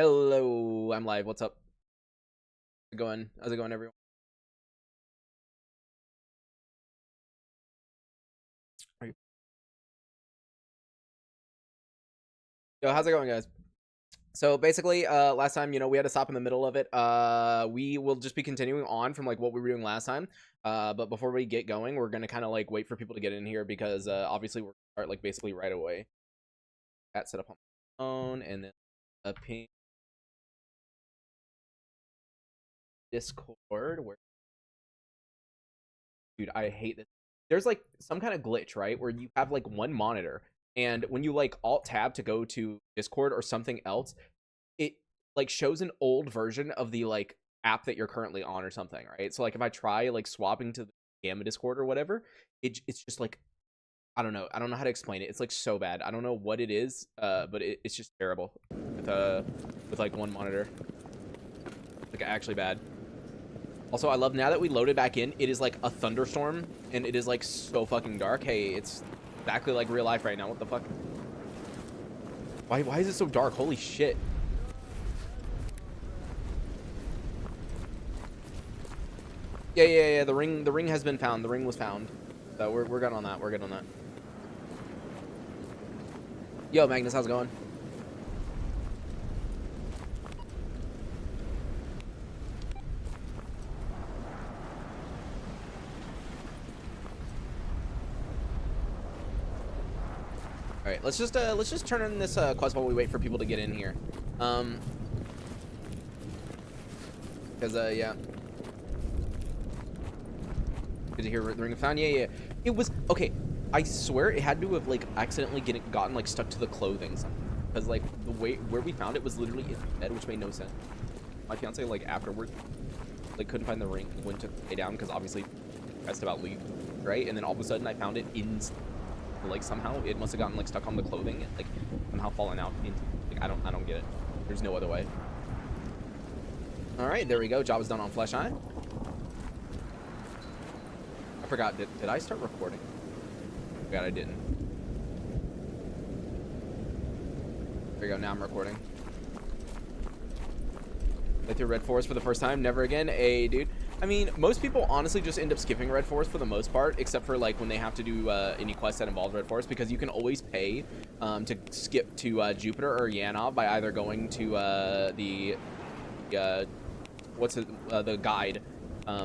Hello, I'm live. What's up? How's it going? How's it going, everyone? Yo, how's it going, guys? So basically, last time, we had to stop in the middle of it. We will just be continuing on from like what we were doing last time. But before we get going, we're gonna kind of like wait for people to get in here because obviously we're gonna start like basically right away. That set up on my phone and then a ping Discord. Where, dude, I hate this. There's like some kind of glitch, right, where you have like one monitor, and when you like alt tab to go to Discord or something else, it like shows an old version of the like app that you're currently on or something, right? So like if I try like swapping to the Gamma Discord or whatever, it's just like I don't know how to explain it. It's like so bad. I don't know what it is, but it's just terrible with like one monitor. Like actually bad. Also, I love now that we loaded back in, it is like a thunderstorm and it is like so fucking dark. Hey, it's exactly like real life right now. What the fuck? Why is it so dark? Holy shit. Yeah. The ring has been found. The ring was found. So we're good on that. We're good on that. Yo, Magnus, how's it going? All right, let's just turn in this quest while we wait for people to get in here. Because yeah. Did you hear the ring of found? Yeah. It was okay. I swear it had to have like accidentally gotten like stuck to the clothing because like the way where we found it was literally in the bed, which made no sense. My fiance like afterward like couldn't find the ring, went to lay down because obviously pressed about leave, right? And then all of a sudden I found it in like somehow it must have gotten like stuck on the clothing and like somehow fallen out into like I don't get it. There's no other way. All right, there we go. Job is done on Flesh Eye. I forgot. Did I start recording? God, I didn't. There we go. Now I'm recording. Play through Red Forest for the first time. Never again. Hey, dude. I mean, most people honestly just end up skipping Red Forest for the most part, except for like when they have to do any quests that involve Red Forest, because you can always pay to skip to Jupiter or Yana by either going to the guide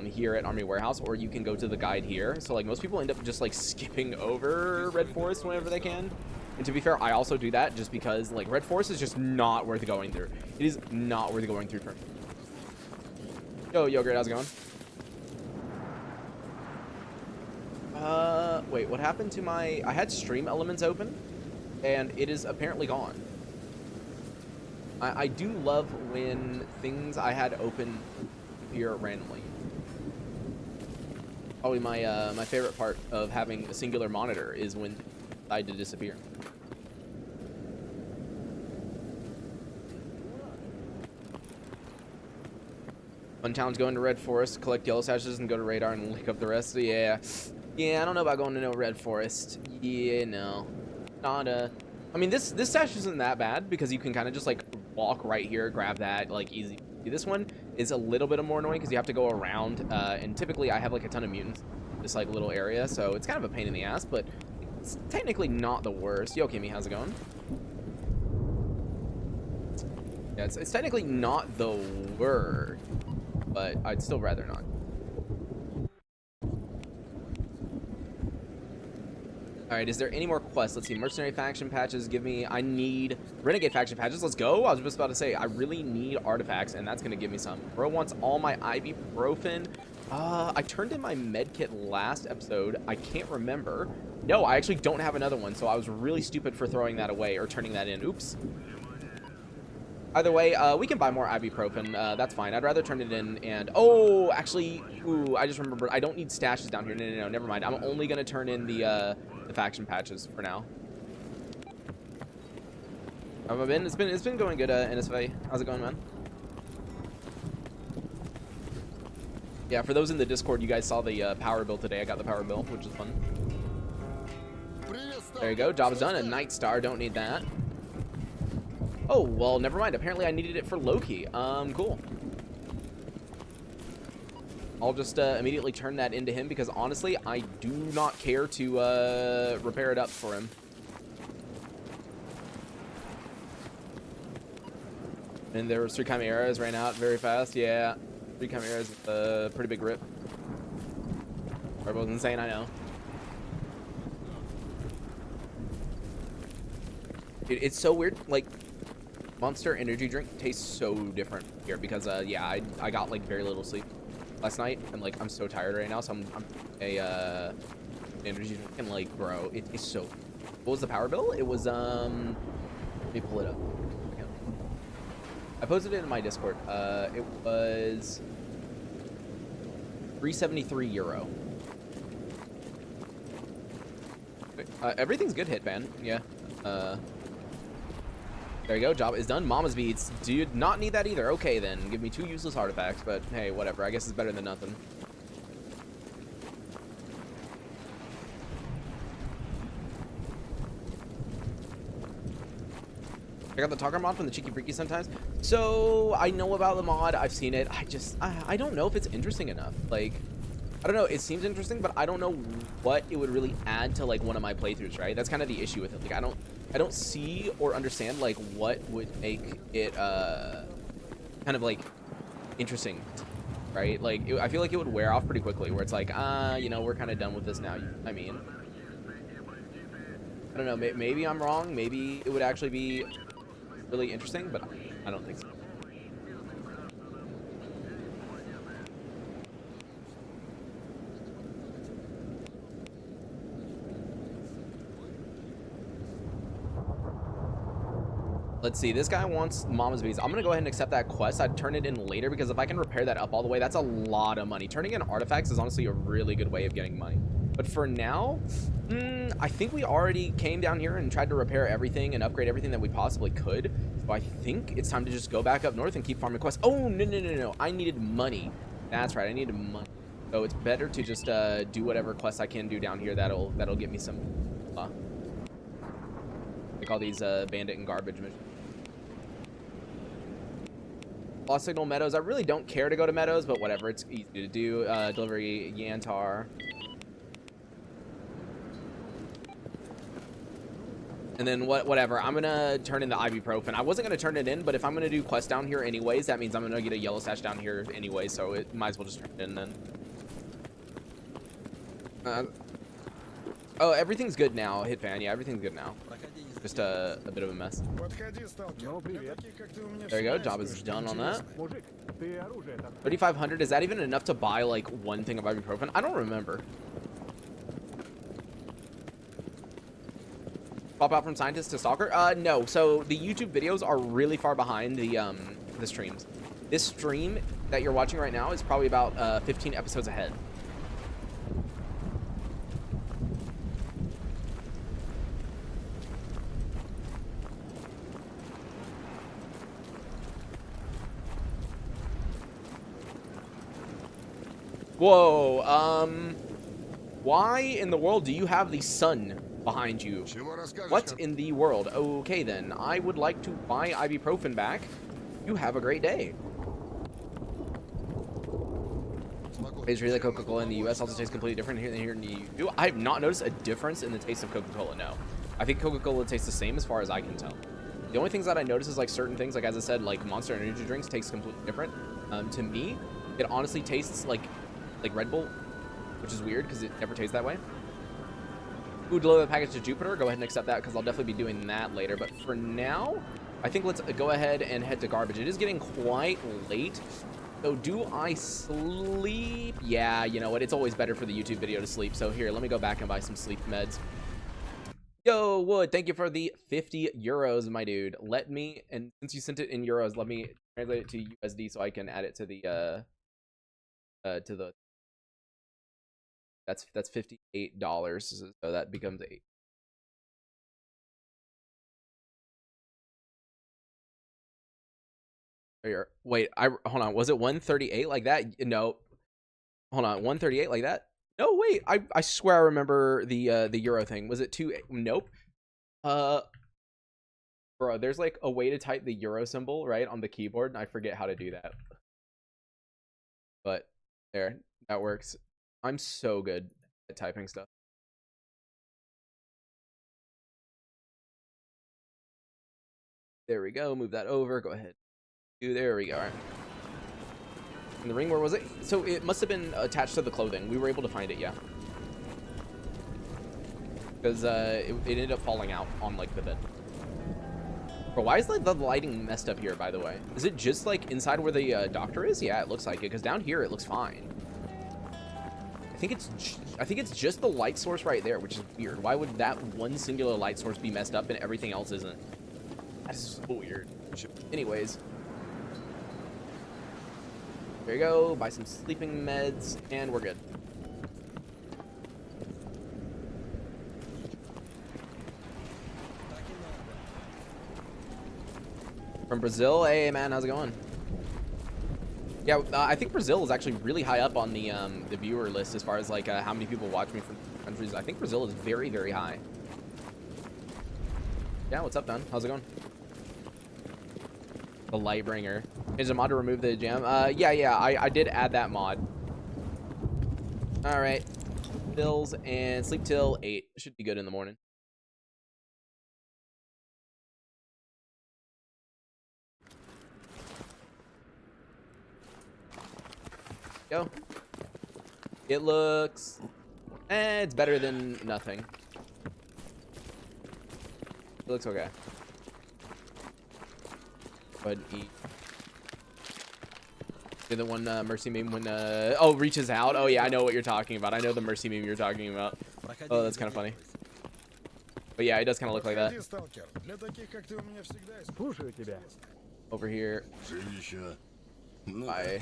here at Army Warehouse, or you can go to the guide here. So like most people end up just like skipping over Red Forest whenever they can. And to be fair, I also do that just because like Red Forest is just not worth going through. It is not worth going through for me. Yo, Yogurt, how's it going? Wait, what happened to my... I had stream elements open, and it is apparently gone. I do love when things I had open appear randomly. Probably my favorite part of having a singular monitor is when they decide to disappear. One challenge going to Red Forest, collect yellow sashes, and go to radar and lick up the rest. Yeah, I don't know about going to no Red Forest. Yeah, no, not I mean, this stash isn't that bad because you can kind of just like walk right here, grab that, like easy. This one is a little bit more annoying because you have to go around, and typically I have like a ton of mutants in this like little area, so it's kind of a pain in the ass, but it's technically not the worst. Yo, Kimmy, how's it going? Yeah, it's technically not the worst, but I'd still rather not. All right, is there any more quests? Let's see. Mercenary faction patches. Give me... I need Renegade faction patches. Let's go. I was just about to say, I really need artifacts, and that's going to give me some. Bro wants all my ibuprofen. I turned in my med kit last episode. I can't remember. No, I actually don't have another one, so I was really stupid for throwing that away or turning that in. Oops. Either way, we can buy more ibuprofen. That's fine. I'd rather turn it in and... Oh, actually... Ooh, I just remembered. I don't need stashes down here. No. Never mind. I'm only going to turn in the faction patches for now. How have I been? It's been going good, NSFA. How's it going, man? Yeah, for those in the Discord, you guys saw the power bill today. I got the power bill, which is fun. There you go. Job is done. A Night Star. Don't need that. Oh, well, never mind. Apparently I needed it for Loki. Cool. I'll just immediately turn that into him because honestly, I do not care to repair it up for him. And there was 3 chimeras ran out very fast. Yeah, 3 chimeras with a pretty big rip. That was insane, I know. It's so weird. Like, Monster energy drink tastes so different here because yeah, I got like very little sleep last night and like I'm so tired right now, so I'm a energy drink and like bro, it tastes so. What was the power bill? It was let me pull it up. Okay. I posted it in my Discord. It was 373 euro. Everything's good, Hitman. Yeah. There you go. Job is done. Mama's beads. Dude, not need that either. Okay, then. Give me 2 useless artifacts, but hey, whatever. I guess it's better than nothing. Check out the Talker mod from the Cheeky Freaky sometimes. So, I know about the mod. I've seen it. I don't know if it's interesting enough. Like, I don't know. It seems interesting, but I don't know what it would really add to, like, one of my playthroughs, right? That's kind of the issue with it. Like, I don't see or understand like what would make it kind of like interesting, right? Like I feel like it would wear off pretty quickly where it's like you know, we're kind of done with this now. I mean, I don't know, maybe I'm wrong, maybe it would actually be really interesting, but I don't think so. Let's see, this guy wants Mama's Bees. I'm gonna go ahead and accept that quest. I'd turn it in later because if I can repair that up all the way, that's a lot of money. Turning in artifacts is honestly a really good way of getting money. But for now, I think we already came down here and tried to repair everything and upgrade everything that we possibly could. So I think it's time to just go back up north and keep farming quests. Oh, no. I needed money. That's right, I needed money. So it's better to just do whatever quests I can do down here that'll get me some, like all these bandit and garbage missions. Lost Signal Meadows. I really don't care to go to Meadows, but whatever. It's easy to do. Delivery Yantar. And then whatever. I'm going to turn in the ibuprofen. I wasn't going to turn it in, but if I'm going to do quests down here anyways, that means I'm going to get a yellow sash down here anyway, so it might as well just turn it in then. Oh, everything's good now, Hitfan. Yeah, everything's good now. Just a bit of a mess. There you go. Job is done on that. 3,500. Is that even enough to buy like 1 thing of ibuprofen? I don't remember. Pop out from scientist to stalker? No. So the YouTube videos are really far behind the streams. This stream that you're watching right now is probably about 15 episodes ahead. Whoa, why in the world do you have the sun behind you? What in the world? Okay, then. I would like to buy ibuprofen back. You have a great day. It's really Coca-Cola in the US also tastes completely different here than here in the EU. I have not noticed a difference in the taste of Coca-Cola, no. I think Coca-Cola tastes the same as far as I can tell. The only things that I notice is like certain things, like as I said, like Monster energy drinks taste completely different. To me, it honestly tastes like Red Bull, which is weird because it never tastes that way. Ooh, deliver the package to Jupiter. Go ahead and accept that because I'll definitely be doing that later. But for now, I think let's go ahead and head to garbage. It is getting quite late. So do I sleep? Yeah, you know what? It's always better for the YouTube video to sleep. So here, let me go back and buy some sleep meds. Yo, Wood, thank you for the 50 euros, my dude. Let me, and since you sent it in euros, let me translate it to USD so I can add it to the that's $58, so that becomes wait, hold on, was it 138 like that? No, hold on, 138 like that? No, wait, I swear I remember the euro thing. Was it 2? Nope. Bro, there's like a way to type the Euro symbol, right, on the keyboard, and I forget how to do that. But there, that works. I'm so good at typing stuff. There we go. Move that over. Go ahead. There we go. All right. And the ring, where was it? So it must have been attached to the clothing. We were able to find it, yeah. Because it ended up falling out on like the bed. Bro, why is like the lighting messed up here, by the way? Is it just like inside where the doctor is? Yeah, it looks like it. Because down here it looks fine. I think it's just the light source right there, which is weird. Why would that one singular light source be messed up and everything else isn't? That's so weird. Anyways. There you go. Buy some sleeping meds, and we're good. From Brazil. Hey, man. How's it going? Yeah, I think Brazil is actually really high up on the viewer list as far as like how many people watch me from countries. I think Brazil is very, very high. Yeah, what's up, Don? How's it going? The Lightbringer. Is a mod to remove the jam? Yeah, I did add that mod. All right, bills and sleep till 8. Should be good in the morning. Go. It looks, it's better than nothing. It looks okay. Go ahead and eat. You're the one Mercy meme when oh, reaches out. Oh yeah, I know what you're talking about. I know the Mercy meme you're talking about. Oh, that's kind of funny. But yeah, it does kind of look like that. Over here. Buy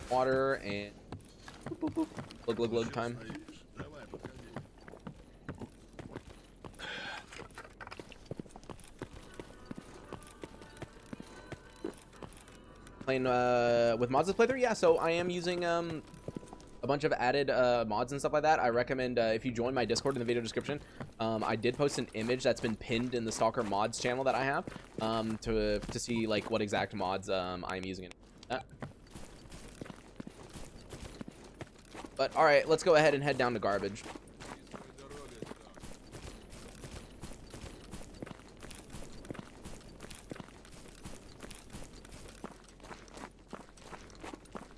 water and boop, boop, boop. Glug glug glug time. Playing with mods this playthrough? Yeah, so I am using a bunch of added mods and stuff like that. I recommend if you join my Discord in the video description. I did post an image that's been pinned in the Stalker mods channel that I have to see like what exact mods I'm using in that. But all right, let's go ahead and head down to garbage.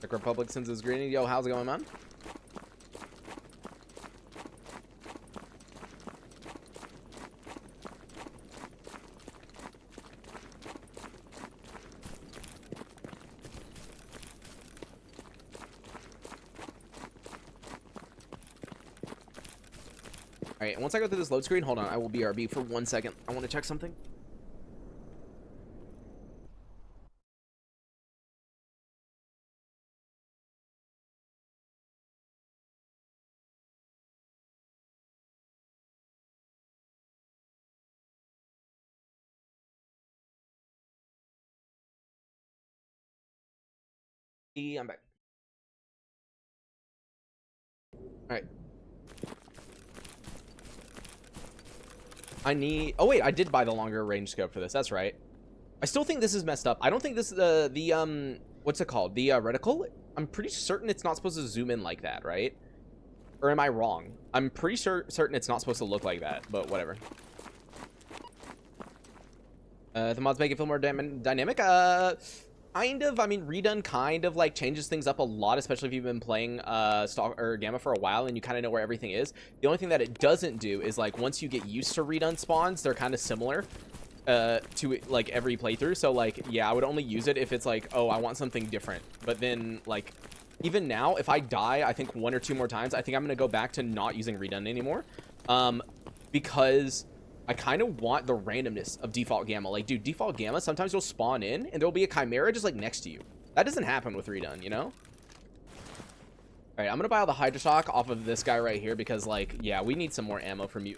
Czech Republic sends his greeting. Yo, how's it going, man? All right, once I go through this load screen, hold on, I will BRB for 1 second. I want to check something. I'm back. All right. I need, oh wait, I did buy the longer range scope for this. That's right. I still think this is messed up. I don't think this the what's it called? The reticle? I'm pretty certain it's not supposed to zoom in like that, right? Or am I wrong? I'm pretty certain it's not supposed to look like that, but whatever. The mods make it feel more dynamic. Kind of. I mean, Redone kind of like changes things up a lot, especially if you've been playing Stalker or Gamma for a while and you kind of know where everything is. The only thing that it doesn't do is like once you get used to Redone spawns, they're kind of similar to like every playthrough. So like, yeah, I would only use it if it's like, oh, I want something different. But then like, even now, if I die, I think 1 or 2 more times, I think I'm gonna go back to not using Redone anymore, because I kind of want the randomness of default Gamma. Like, dude, default Gamma, sometimes you'll spawn in and there'll be a Chimera just like next to you. That doesn't happen with Redone, you know? All right, I'm gonna buy all the Hydra Shock off of this guy right here because, like, yeah, we need some more ammo from you.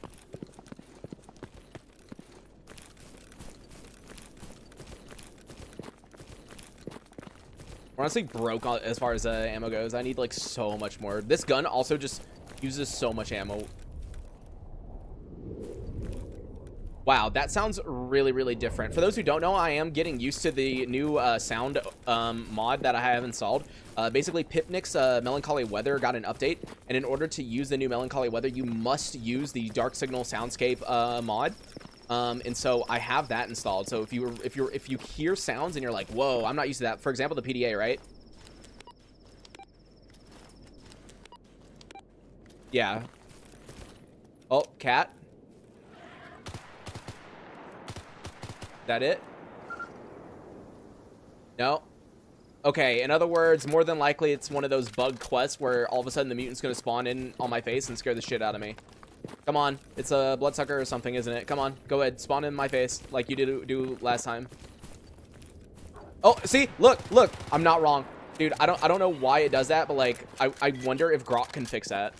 We're honestly broke as far as ammo goes. I need like so much more. This gun also just uses so much ammo. Wow, that sounds really, really different. For those who don't know, I am getting used to the new sound mod that I have installed. Basically, Pipnik's Melancholy Weather got an update, and in order to use the new Melancholy Weather, you must use the Dark Signal Soundscape mod. And so I have that installed. So if you hear sounds and you're like, whoa, I'm not used to that. For example, the PDA, right? Yeah. Oh, cat. That it? No. Okay, in other words, more than likely it's one of those bug quests where all of a sudden the mutant's gonna spawn in on my face and scare the shit out of me. Come on, it's a bloodsucker or something, isn't it? Come on, go ahead, spawn in my face like you did do last time. Oh, see, look, I'm not wrong, dude. I don't know why it does that, but like I wonder if Grok can fix that.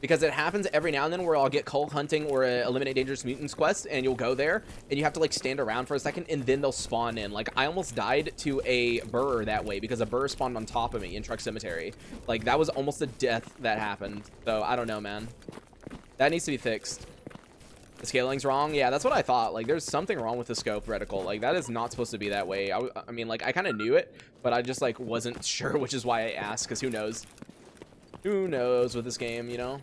Because it happens every now and then where I'll get Cull Hunting or a Eliminate Dangerous Mutants quest, and you'll go there, and you have to, like, stand around for a second, and then they'll spawn in. Like, I almost died to a burr that way, because a burr spawned on top of me in Truck Cemetery. Like, that was almost a death that happened. So, I don't know, man. That needs to be fixed. The scaling's wrong? Yeah, that's what I thought. Like, there's something wrong with the scope reticle. Like, that is not supposed to be that way. I mean, like, I kind of knew it, but I just, like, wasn't sure, which is why I asked, because who knows? Who knows with this game, you know?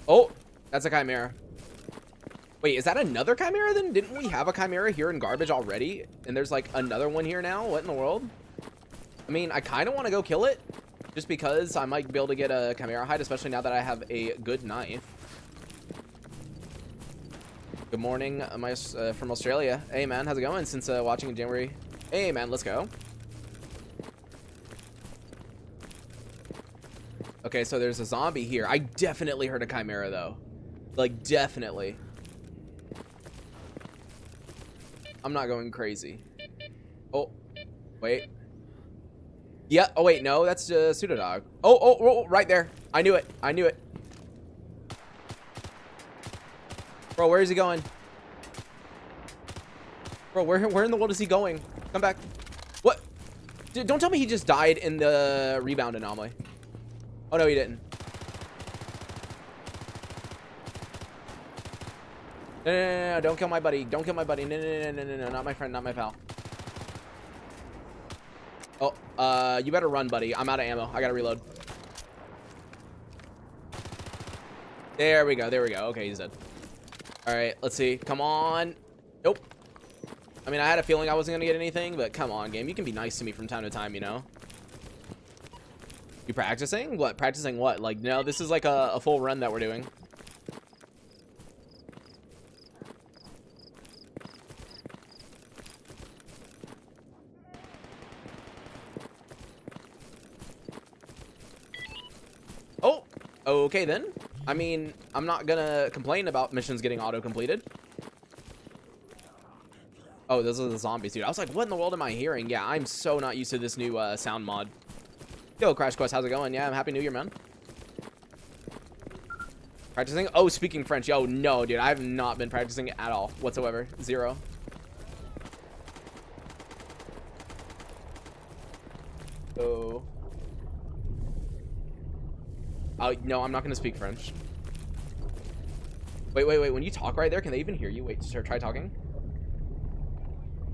Oh, that's a Chimera. Wait, is that another Chimera then? Didn't we have a Chimera here in Garbage already? And there's like another one here now? What in the world? I mean, I kind of want to go kill it. Just because I might be able to get a Chimera hide, especially now that I have a good knife. Good morning, from Australia. Hey, man, how's it going since watching in January? Hey, man, let's go. Okay, so there's a zombie here. I definitely heard a Chimera, though. Like, definitely. I'm not going crazy. Oh, wait. Yeah, oh, wait, no, that's a Pseudodog. Oh, right there. I knew it. I knew it. Bro, where is he going? Bro, where in the world is he going? Come back. What? Dude, don't tell me he just died in the rebound anomaly. Oh, no, he didn't. No, don't kill my buddy. Don't kill my buddy. No, not my friend, not my pal. Oh, you better run, buddy. I'm out of ammo. I gotta reload. There we go. Okay, he's dead. All right, let's see. Come on. Nope. I mean, I had a feeling I wasn't gonna get anything, but come on, game. You can be nice to me from time to time, you know? You practicing? What? Practicing what? Like, no, this is like a full run that we're doing. Oh, okay then. I mean, I'm not gonna complain about missions getting auto-completed. Oh, those are the zombies, dude. I was like, what in the world am I hearing? Yeah, I'm so not used to this new sound mod. Yo, Crash Quest, how's it going? Yeah, I'm Happy New Year, man. Practicing? Oh, speaking French. Yo, no, dude. I have not been practicing at all whatsoever. Zero. Oh. No, I'm not going to speak French. Wait. When you talk right there, can they even hear you? Wait, try talking.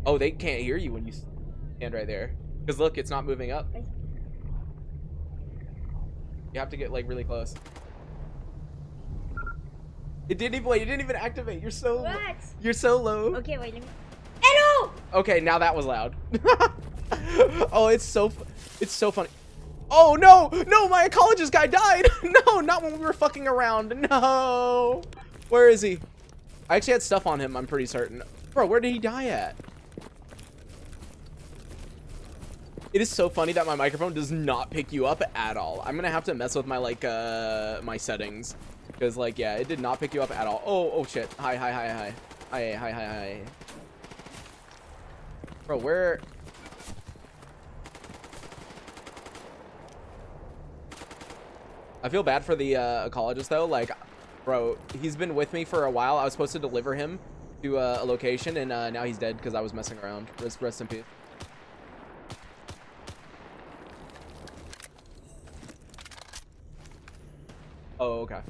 Oh, they can't hear you when you stand right there. Because look, it's not moving up. You have to get like really close. It didn't even activate. You're so what? You're so low. Okay, wait, let me. Hello! Okay, now that was loud. Oh, it's so funny. Oh no, my ecologist guy died. No, not when we were fucking around. No. Where is he? I actually had stuff on him, I'm pretty certain. Bro, where did he die at? It is so funny that my microphone does not pick you up at all. I'm gonna have to mess with my like my settings, because like yeah, it did not pick you up at all. Oh shit. Hi. Bro, where? I feel bad for the ecologist though. Like, bro, he's been with me for a while. I was supposed to deliver him to a location, and now he's dead because I was messing around. Rest in peace. Oh, okay.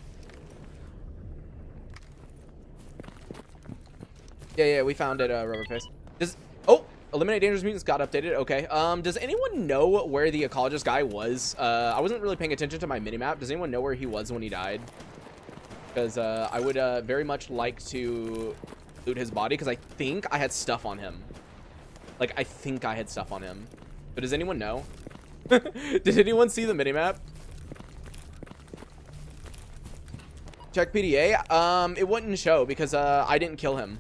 Yeah, we found it, Rubberface. Oh, eliminate dangerous mutants got updated. Okay. Does anyone know where the ecologist guy was? I wasn't really paying attention to my minimap. Does anyone know where he was when he died? Because I would very much like to loot his body because I think I had stuff on him. Like, I think I had stuff on him. But does anyone know? Did anyone see the minimap? Check PDA. It wouldn't show because I didn't kill him.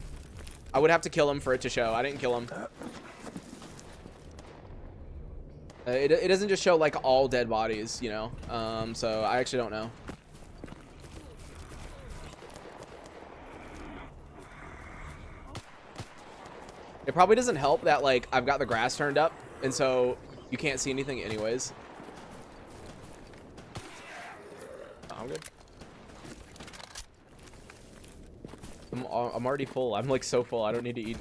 I would have to kill him for it to show. I didn't kill him. It doesn't just show like all dead bodies, you know. So I actually don't know. It probably doesn't help that like I've got the grass turned up, and so you can't see anything anyways. Oh, I'm good. I'm already full. I'm like so full. I don't need to eat.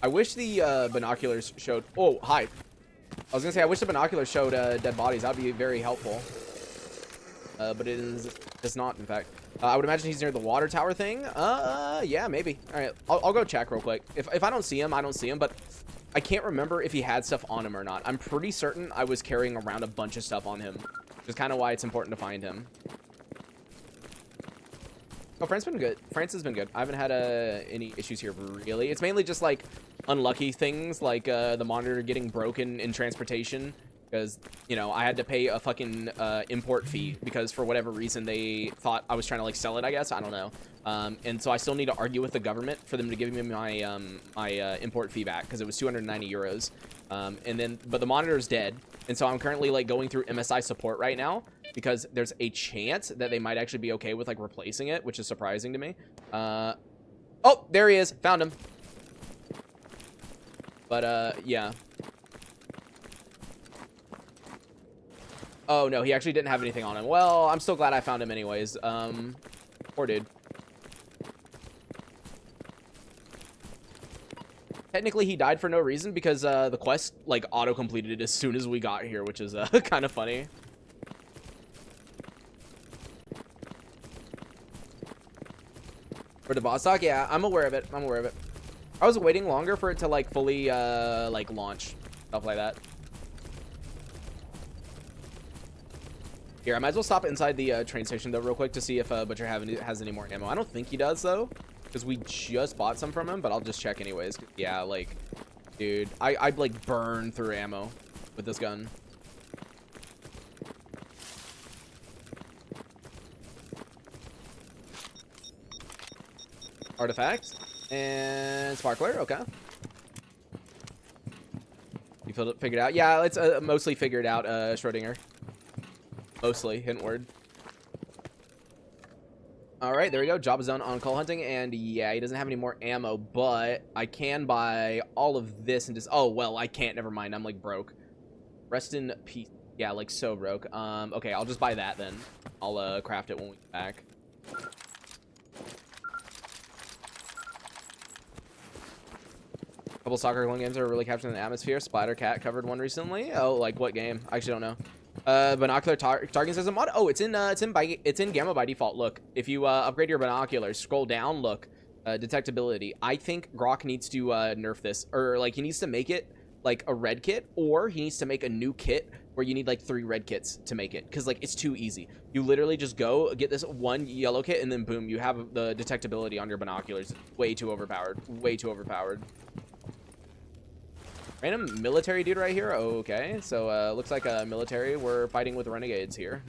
I wish the binoculars showed. Oh, hi. I was gonna say I wish the binoculars showed dead bodies. That'd be very helpful. But it's not. In fact, I would imagine he's near the water tower thing. Yeah, maybe. All right, I'll go check real quick. If I don't see him, I don't see him. But I can't remember if he had stuff on him or not. I'm pretty certain I was carrying around a bunch of stuff on him. Which is kind of why it's important to find him. Oh, France been good. France has been good. I haven't had any issues here really. It's mainly just like unlucky things like the monitor getting broken in transportation because, you know, I had to pay a fucking import fee because for whatever reason they thought I was trying to like sell it, I guess. I don't know. And so I still need to argue with the government for them to give me my my import fee back because it was 290 euros. But the monitor is dead. And so I'm currently like going through MSI support right now because there's a chance that they might actually be okay with like replacing it, which is surprising to me. Oh, there he is. Found him. But yeah. Oh no, he actually didn't have anything on him. Well, I'm still glad I found him anyways. Poor dude. Technically, he died for no reason because the quest like auto-completed as soon as we got here, which is kind of funny. For the boss talk, yeah, I'm aware of it. I'm aware of it. I was waiting longer for it to like fully like launch, stuff like that. Here, I might as well stop inside the train station though real quick to see if Butcher has any more ammo. I don't think he does though. Because we just bought some from him, but I'll just check anyways. Yeah, like, dude, I'd like burn through ammo with this gun. Artifact and sparkler. Okay. You figured out? Yeah, it's mostly figured out. Schrodinger. Mostly, hint word. All right, there we go. Job is done on coal hunting, and yeah, he doesn't have any more ammo, but I can buy all of this and just. Oh well, I can't. Never mind. I'm like broke. Rest in peace. Yeah, like so broke. Okay, I'll just buy that then. I'll craft it when we get back. Couple Stalker games are really capturing the atmosphere. Spider Cat covered one recently. Oh, like what game? I actually don't know. Binocular targeting system mod. Oh, it's in Gamma by default. Look, if you upgrade your binoculars, scroll down. Look, detectability. I think Grok needs to nerf this, or like he needs to make it like a red kit, or he needs to make a new kit where you need like 3 red kits to make it, because like it's too easy. You literally just go get this one yellow kit, and then boom, you have the detectability on your binoculars. Way too overpowered. Way too overpowered. Random military dude right here. Okay, so looks like a military. We're fighting with renegades here.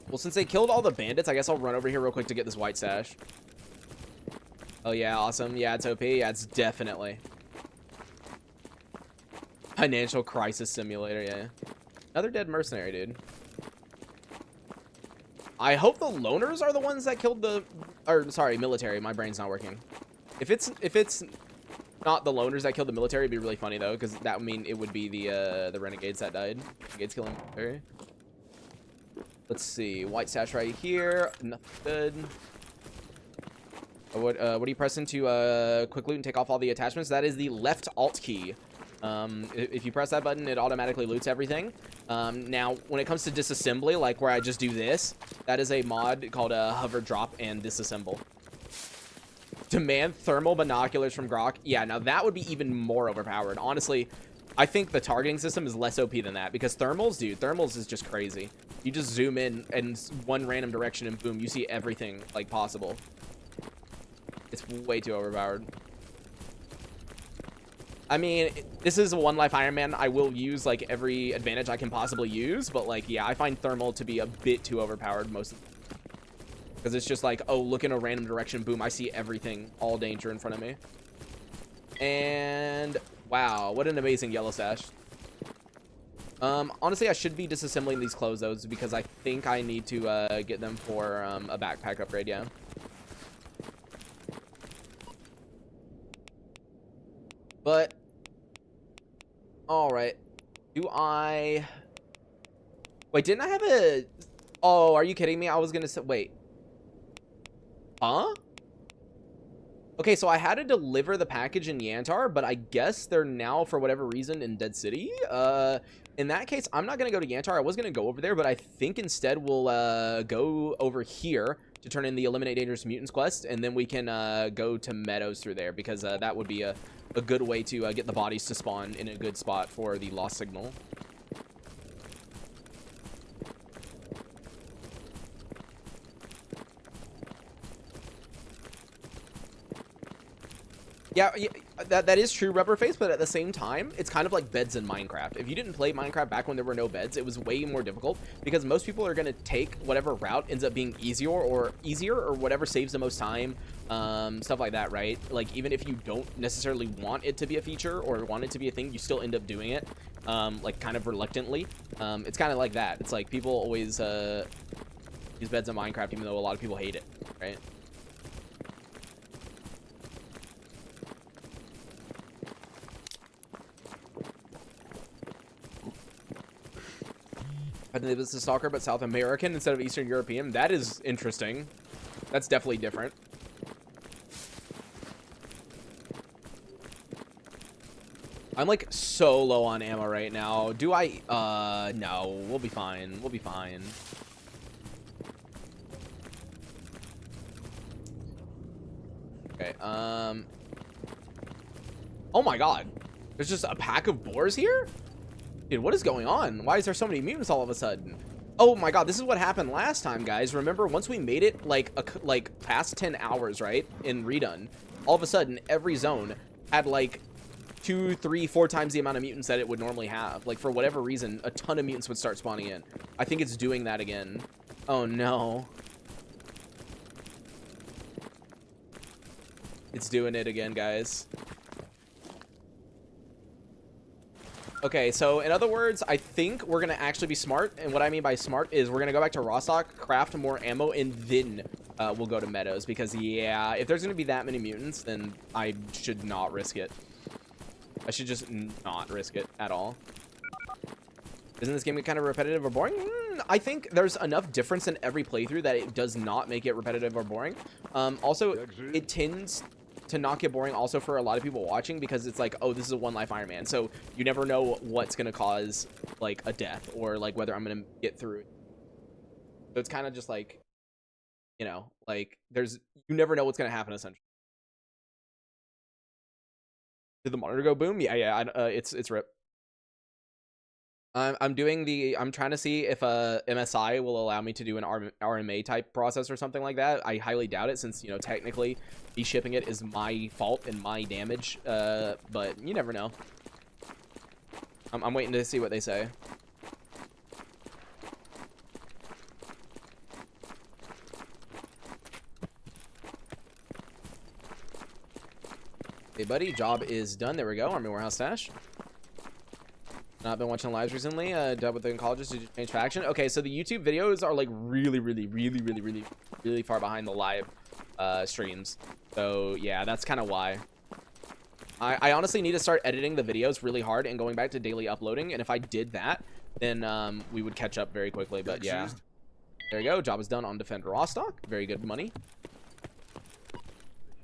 Well, since they killed all the bandits, I guess I'll run over here real quick to get this white sash. Oh yeah, awesome. Yeah, it's OP. Yeah, it's definitely financial crisis simulator. Yeah, another dead mercenary dude. I hope the loners are the ones that killed the, or sorry, military. My brain's not working. If it's not the loners that killed the military, it'd be really funny though, because that would mean it would be the renegades that died. Renegades killing military. Let's see, white sash right here. Nothing good. What are you pressing to quick loot and take off all the attachments? That is the left alt key. If you press that button, it automatically loots everything. Now, when it comes to disassembly, like where I just do this, that is a mod called hover, drop, and disassemble. Demand thermal binoculars from Grok. Yeah, now that would be even more overpowered. Honestly, I think the targeting system is less OP than that because thermals, dude, thermals is just crazy. You just zoom in and one random direction and boom, you see everything like possible. It's way too overpowered. I mean, this is a one life Iron Man. I will use like every advantage I can possibly use, but like, yeah, I find thermal to be a bit too overpowered most of the time. Because it's just like, oh, look in a random direction, boom, I see everything, all danger in front of me. And wow, what an amazing yellow sash. Honestly, I should be disassembling these clothes though, because I think I need to get them for a backpack upgrade, yeah. But all right, do I wait, didn't I have a, oh, are you kidding me? I was gonna say, wait, huh? Okay, so I had to deliver the package in Yantar, but I guess they're now, for whatever reason, in Dead City. In that case, I'm not gonna go to Yantar. I was gonna go over there, but I think instead we'll go over here to turn in the Eliminate Dangerous Mutants quest, and then we can go to Meadows through there, because that would be a good way to get the bodies to spawn in a good spot for the lost signal. Yeah, that is true, Rubberface, but at the same time, it's kind of like beds in Minecraft. If you didn't play Minecraft back when there were no beds, it was way more difficult because most people are going to take whatever route ends up being easier or whatever saves the most time, stuff like that, right? Like, even if you don't necessarily want it to be a feature or want it to be a thing, you still end up doing it, like, kind of reluctantly. It's kind of like that. It's like people always use beds in Minecraft, even though a lot of people hate it, right? I think it was the Stalker, but South American instead of Eastern European. That is interesting. That's definitely different. I'm like so low on ammo right now. Do I? No. We'll be fine. We'll be fine. Okay. Oh my God. There's just a pack of boars here? Dude, what is going on? Why is there so many mutants all of a sudden? Oh my God, this is what happened last time, guys. Remember, once we made it like past 10 hours, right, in Redone, all of a sudden every zone had like 2, 3, 4 times the amount of mutants that it would normally have. Like, for whatever reason, a ton of mutants would start spawning in. I think it's doing that again. Oh no. It's doing it again, guys. Okay, so in other words, I think we're gonna actually be smart, and what I mean by smart is we're gonna go back to Rostok, craft more ammo, and then we'll go to Meadows, because yeah, if there's gonna be that many mutants, then I should not risk it. I should just not risk it at all. Isn't this game kind of repetitive or boring? I think there's enough difference in every playthrough that it does not make it repetitive or boring. Also, it tends to not get boring also for a lot of people watching, because it's like, oh, this is a one life Iron Man, so you never know what's gonna cause like a death or like whether I'm gonna get through it. So it's kind of just like, you know, like you never know what's gonna happen essentially. Did the monitor go boom? Yeah, it's rip. I'm trying to see if MSI will allow me to do an RMA type process or something like that. I highly doubt it, since, you know, technically de-shipping it is my fault and my damage, but you never know. I'm waiting to see what they say. Hey buddy, job is done. There we go. Army warehouse stash. Not been watching lives recently. Dub with the Ecologist to change faction. Okay, so the YouTube videos are like really far behind the live streams. So yeah, that's kind of why. I honestly need to start editing the videos really hard and going back to daily uploading. And if I did that, then we would catch up very quickly. But yeah, there you go. Job is done on Defend Rostok. Very good money.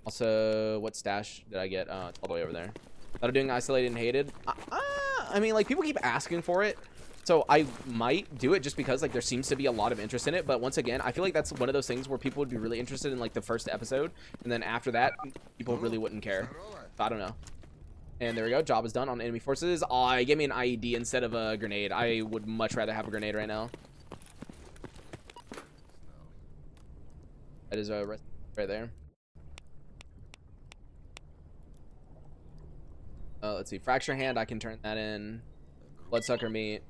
Also, what stash did I get? It's all the way over there. That I'm doing isolated and hated. I mean, like, people keep asking for it, so I might do it just because, like, there seems to be a lot of interest in it. But once again, I feel like that's one of those things where people would be really interested in, like, the first episode, and then after that, people really wouldn't care. So, I don't know. And there we go. Job is done on enemy forces. Aw, gave me an IED instead of a grenade. I would much rather have a grenade right now. That is a rest right there. Let's see. Fracture hand. I can turn that in. Bloodsucker meat.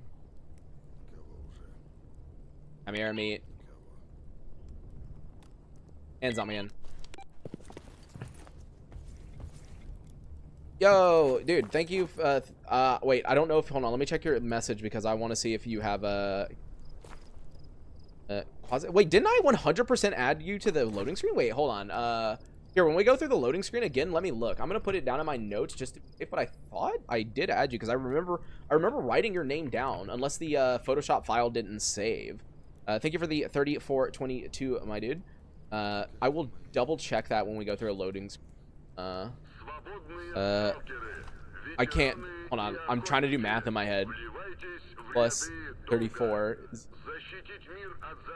Chimera meat. And zombie in. Yo, dude, thank you. Wait, I don't know if, hold on, let me check your message because I want to see if you have a wait, didn't I 100% add you to the loading screen? Wait, hold on. Here, when we go through the loading screen again, let me look. I'm gonna put it down in my notes just to see what I thought I did add you because I remember writing your name down unless the Photoshop file didn't save. Thank you for the 3422, my dude. I will double check that when we go through a loading screen. I can't, hold on, I'm trying to do math in my head. Plus 34 is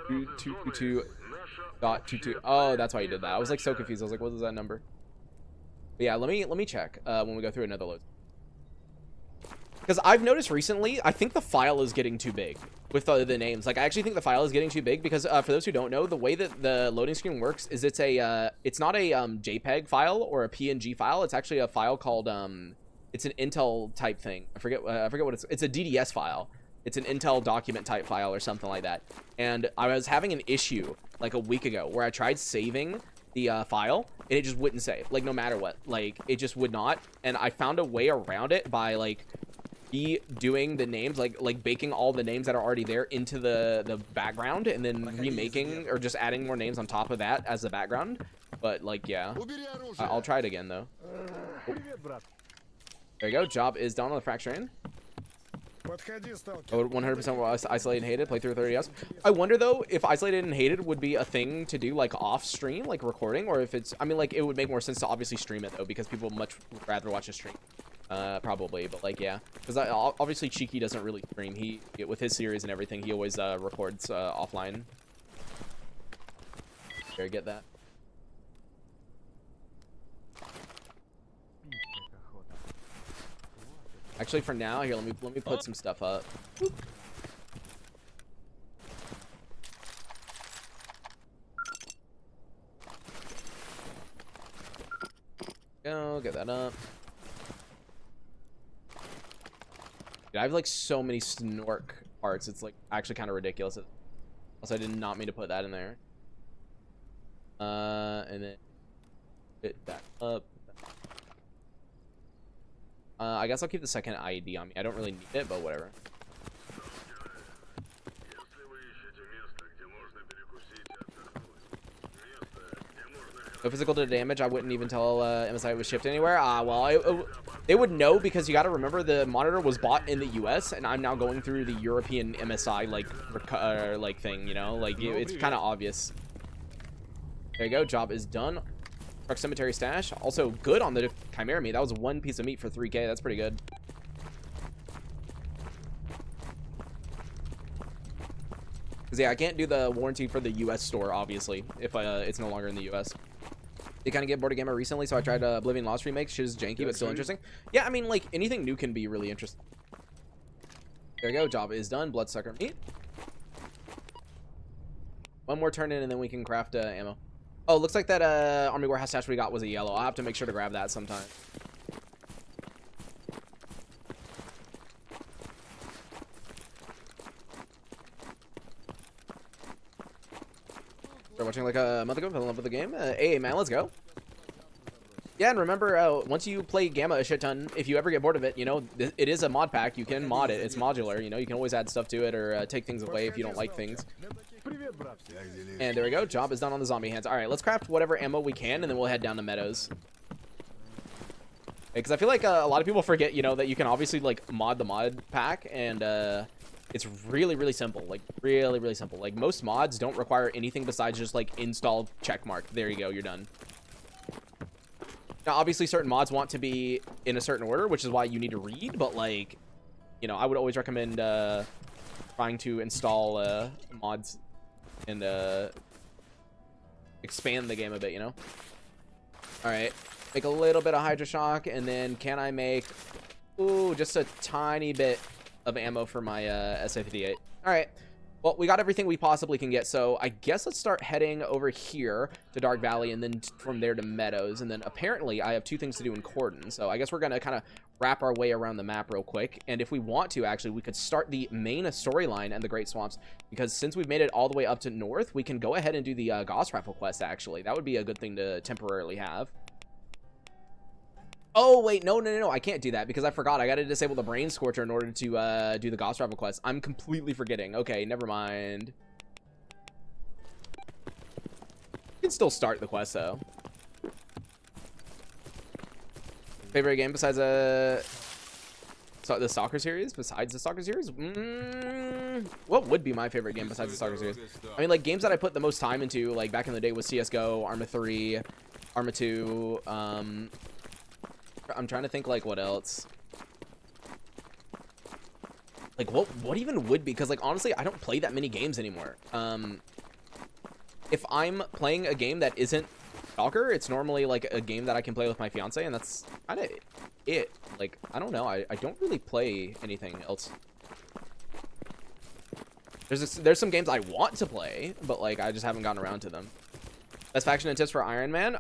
222.22. Oh, that's why you did that. I was like so confused. I was like, what is that number? But yeah, let me check when we go through another load. Because I've noticed recently, I think the file is getting too big with the names. Like, I actually think the file is getting too big because for those who don't know, the way that the loading screen works is it's not a JPEG file or a PNG file. It's actually a file called it's an Intel type thing. I forget what it's a DDS file. It's an Intel document type file or something like that. And I was having an issue like a week ago where I tried saving the file and it just wouldn't save, like, no matter what. Like, it just would not. And I found a way around it by like doing the names, like baking all the names that are already there into the background and then remaking or just adding more names on top of that as the background. But like, yeah, I'll try it again though. Oh. There you go. Job is done on the fracture in. 100% will isolate and hated. Play through 30 hours. I wonder though if isolated and hated would be a thing to do like off stream, like recording, or if it's. I mean, like, it would make more sense to obviously stream it though, because people much rather watch a stream. Probably, but like, yeah, because obviously Cheeky doesn't really stream. He, with his series and everything, he always records offline. There, get that. Actually, for now, here, let me put some stuff up. Go, get that up. Dude, I have like so many snork parts. It's like actually kind of ridiculous. Also, I did not mean to put that in there. And then fit that up. I guess I'll keep the second IED on me. I don't really need it, but whatever. No physical damage. I wouldn't even tell MSI it was shipped anywhere. Well, they would know because you got to remember the monitor was bought in the US, and I'm now going through the European MSI like thing. You know, like it's kind of obvious. There you go. Job is done. Truck cemetery stash. Also good on the chimera meat. That was one piece of meat for 3K. That's pretty good. Because yeah, I can't do the warranty for the US store, obviously, if it's no longer in the US. They kind of get bored of Gamma recently, so I tried Oblivion Lost remake. Shit is janky, but still interesting. Yeah, I mean, like, anything new can be really interesting. There you go. Job is done. Bloodsucker meat. One more turn in, and then we can craft ammo. Oh, looks like that Army Warehouse stash we got was a yellow. I'll have to make sure to grab that sometime. Started watching like a month ago. Fell in love with the game. Hey, man, let's go. Yeah, and remember, once you play Gamma a shit ton, if you ever get bored of it, you know, it is a mod pack. You can mod it. It's modular. You know, you can always add stuff to it or take things away if you don't like things. And there we go. Job is done on the zombie hands. All right, let's craft whatever ammo we can, and then we'll head down to Meadows. Because I feel like a lot of people forget, you know, that you can obviously like mod the mod pack, and it's really, really simple. Like really, really simple. Like most mods don't require anything besides just like install checkmark. There you go. You're done. Now, obviously, certain mods want to be in a certain order, which is why you need to read. But like, you know, I would always recommend trying to install mods and expand the game a bit. You know. All right, make a little bit of Hydra Shock, and then can I make just a tiny bit of ammo for my SA-58? All right. Well, we got everything we possibly can get, so I guess let's start heading over here to Dark Valley, and then from there to Meadows, and then apparently I have 2 things to do in Cordon, so I guess we're going to kind of wrap our way around the map real quick, and if we want to, actually, we could start the main storyline and the Great Swamps, because since we've made it all the way up to north, we can go ahead and do the Gauss Raffle quest, actually. That would be a good thing to temporarily have. Oh, wait, no, I can't do that because I forgot. I got to disable the Brain Scorcher in order to do the Gauss Raffle quest. I'm completely forgetting. Okay, never mind. You can still start the quest, though. Favorite game besides the Stalker series? Besides the Stalker series? What would be my favorite game besides the Stalker series? I mean, like, games that I put the most time into, like, back in the day was CSGO, Arma 3, Arma 2, I'm trying to think, like, what else? Like, what even would be? Because, like, honestly, I don't play that many games anymore. If I'm playing a game that isn't Stalker, it's normally, like, a game that I can play with my fiance, and that's kind of it. Like, I don't know. I don't really play anything else. There's some games I want to play, but, like, I just haven't gotten around to them. Best faction and tips for Iron Man?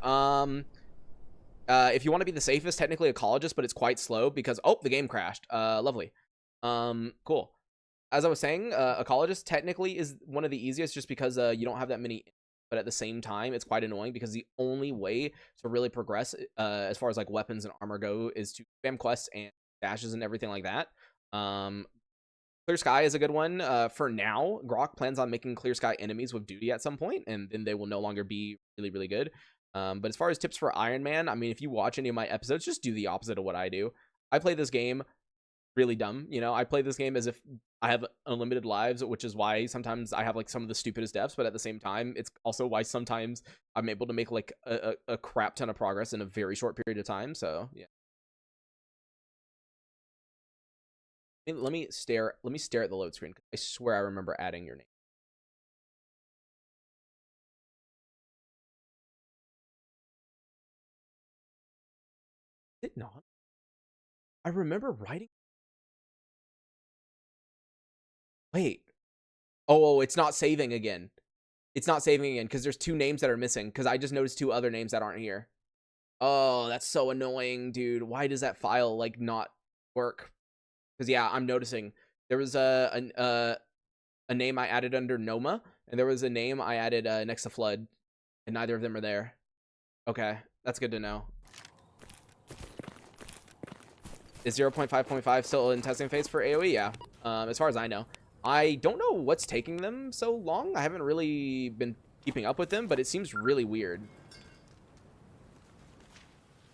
If you want to be the safest, technically Ecologist, but it's quite slow because, oh, the game crashed. Lovely. Cool. As I was saying, Ecologist technically is one of the easiest just because you don't have that many, but at the same time, it's quite annoying because the only way to really progress as far as like weapons and armor go is to spam quests and dashes and everything like that. Clear Sky is a good one. For now, Grok plans on making Clear Sky enemies with duty at some point, and then they will no longer be really, really good. But as far as tips for Iron Man, I mean, if you watch any of my episodes, just do the opposite of what I do. I play this game really dumb, you know. I play this game as if I have unlimited lives, which is why sometimes I have like some of the stupidest deaths, but at the same time, it's also why sometimes I'm able to make like a crap ton of progress in a very short period of time. So yeah. Let me stare at the load screen. I swear I remember adding your name. Did not. I remember writing. Wait. Oh, it's not saving again. It's not saving again because there's 2 names that are missing because I just noticed 2 other names that aren't here. Oh, that's so annoying, dude. Why does that file like not work? Because yeah, I'm noticing there was a name I added under Noma, and there was a name I added next to Flood, and neither of them are there. Okay, that's good to know. Is 0.5.5 still in testing phase for AoE? Yeah, as far as I know. I don't know what's taking them so long. I haven't really been keeping up with them, but it seems really weird.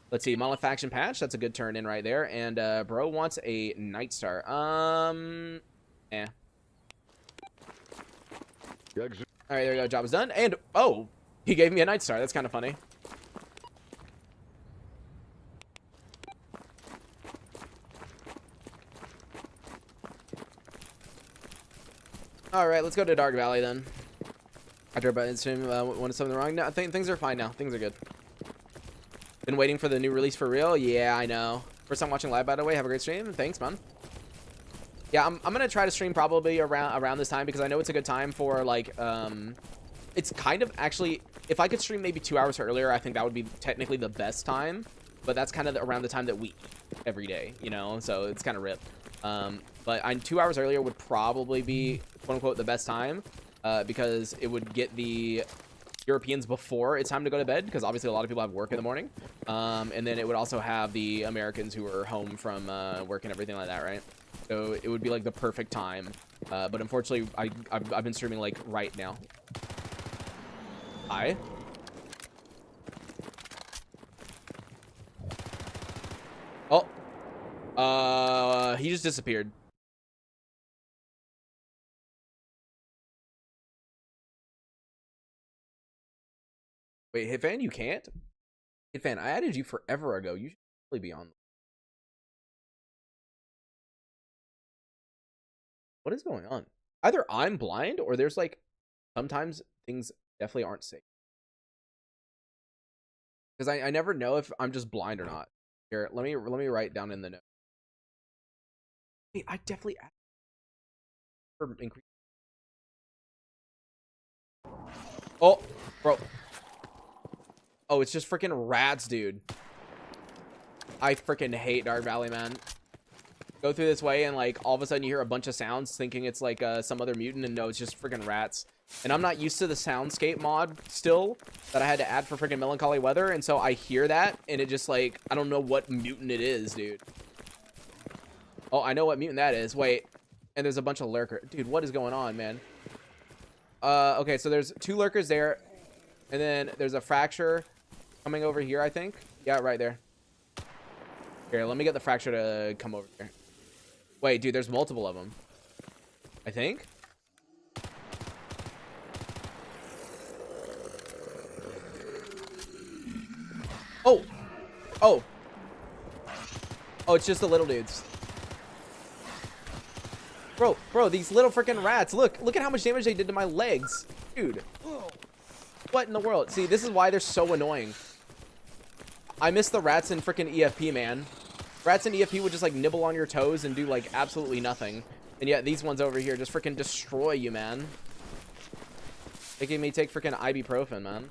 Let's see, Monolith faction patch. That's a good turn in right there. And bro wants a Night Star. Yeah. All right, there you go. Job is done. And oh, he gave me a Night Star. That's kind of funny. All right, let's go to Dark Valley then. After about stream, wanted something wrong? No, things are fine now. Things are good. Been waiting for the new release for real? Yeah, I know. First time watching live, by the way. Have a great stream. Thanks, man. Yeah, I'm gonna try to stream probably around this time because I know it's a good time for like it's kind of actually, if I could stream maybe 2 hours earlier, I think that would be technically the best time. But that's kind of around the time that we eat every day, you know, so it's kind of rip. But 2 hours earlier would probably be quote unquote the best time because it would get the Europeans before it's time to go to bed because obviously a lot of people have work in the morning, and then it would also have the Americans who are home from work and everything like that, right? So it would be like the perfect time, but unfortunately I've been streaming like right now. Hi. Oh, he just disappeared. Wait, Hitfan, you can't? Hey, fan, I added you forever ago. You should really be on. What is going on? Either I'm blind or there's like sometimes things definitely aren't safe. Because I never know if I'm just blind or not. Here, let me write down in the note. Wait, I definitely added for increase. Oh, bro. Oh, it's just freaking rats, dude. I freaking hate Dark Valley, man. Go through this way and like all of a sudden you hear a bunch of sounds thinking it's like some other mutant, and no, it's just freaking rats. And I'm not used to the soundscape mod still that I had to add for freaking Melancholy Weather, and so I hear that and it just like, I don't know what mutant it is, dude. Oh, I know what mutant that is. Wait. And there's a bunch of lurker. Dude, what is going on, man? Okay, so there's 2 lurkers there. And then there's a fracture coming over here, I think. Yeah, right there. Here, let me get the fracture to come over here. Wait, dude, there's multiple of them. I think. Oh. Oh. Oh, it's just the little dudes. Bro, these little freaking rats. Look at how much damage they did to my legs. Dude. What in the world? See, this is why they're so annoying. I miss the rats in freaking EFP, man. Rats in EFP would just like nibble on your toes and do like absolutely nothing. And yet these ones over here just freaking destroy you, man. Making me take freaking ibuprofen, man.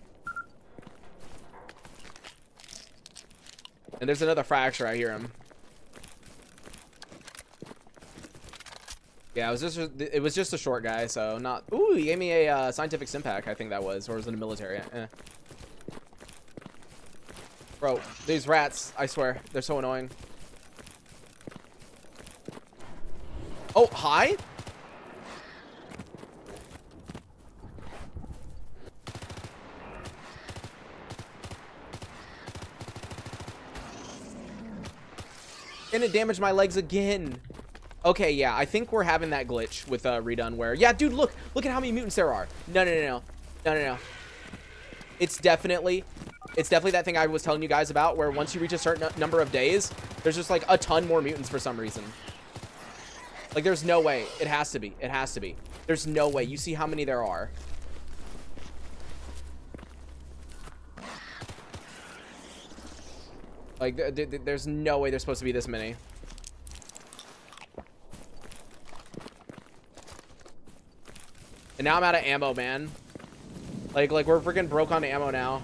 And there's another fracture. I hear him. Yeah, it was just a short guy, so not. Ooh, he gave me a scientific simpack, I think that was, or was it a military? Bro, these rats, I swear, they're so annoying. Oh, hi. And it damaged my legs again. Okay, yeah, I think we're having that glitch with redone where, yeah, dude, look at how many mutants there are. No. It's definitely that thing I was telling you guys about where once you reach a certain number of days, there's just like a ton more mutants for some reason. Like, there's no way. It has to be. It has to be. There's no way. You see how many there are. Like, there's no way there's supposed to be this many. And now I'm out of ammo, man. Like we're freaking broke on ammo now.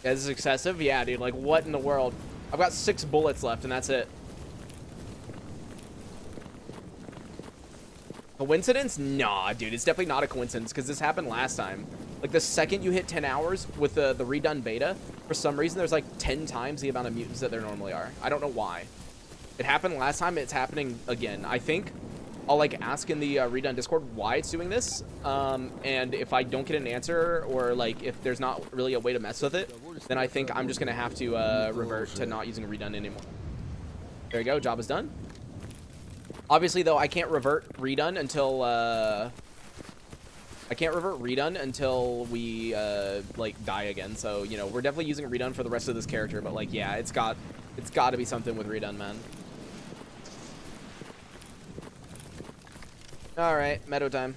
Yeah, this is excessive. Yeah, dude. Like, what in the world? I've got 6 bullets left, and that's it. Coincidence? Nah, dude. It's definitely not a coincidence because this happened last time. Like, the second you hit 10 hours with the redone beta, for some reason, there's like 10 times the amount of mutants that there normally are. I don't know why. It happened last time. It's happening again. I think I'll like ask in the redone Discord why it's doing this. And if I don't get an answer, or like if there's not really a way to mess with it, then I think I'm just going to have to revert to not using redone anymore. There you go. Job is done. Obviously, though, I can't revert redone until we like die again. So, you know, we're definitely using redone for the rest of this character, but like, yeah, it's got to be something with redone, man. All right, Meadow time.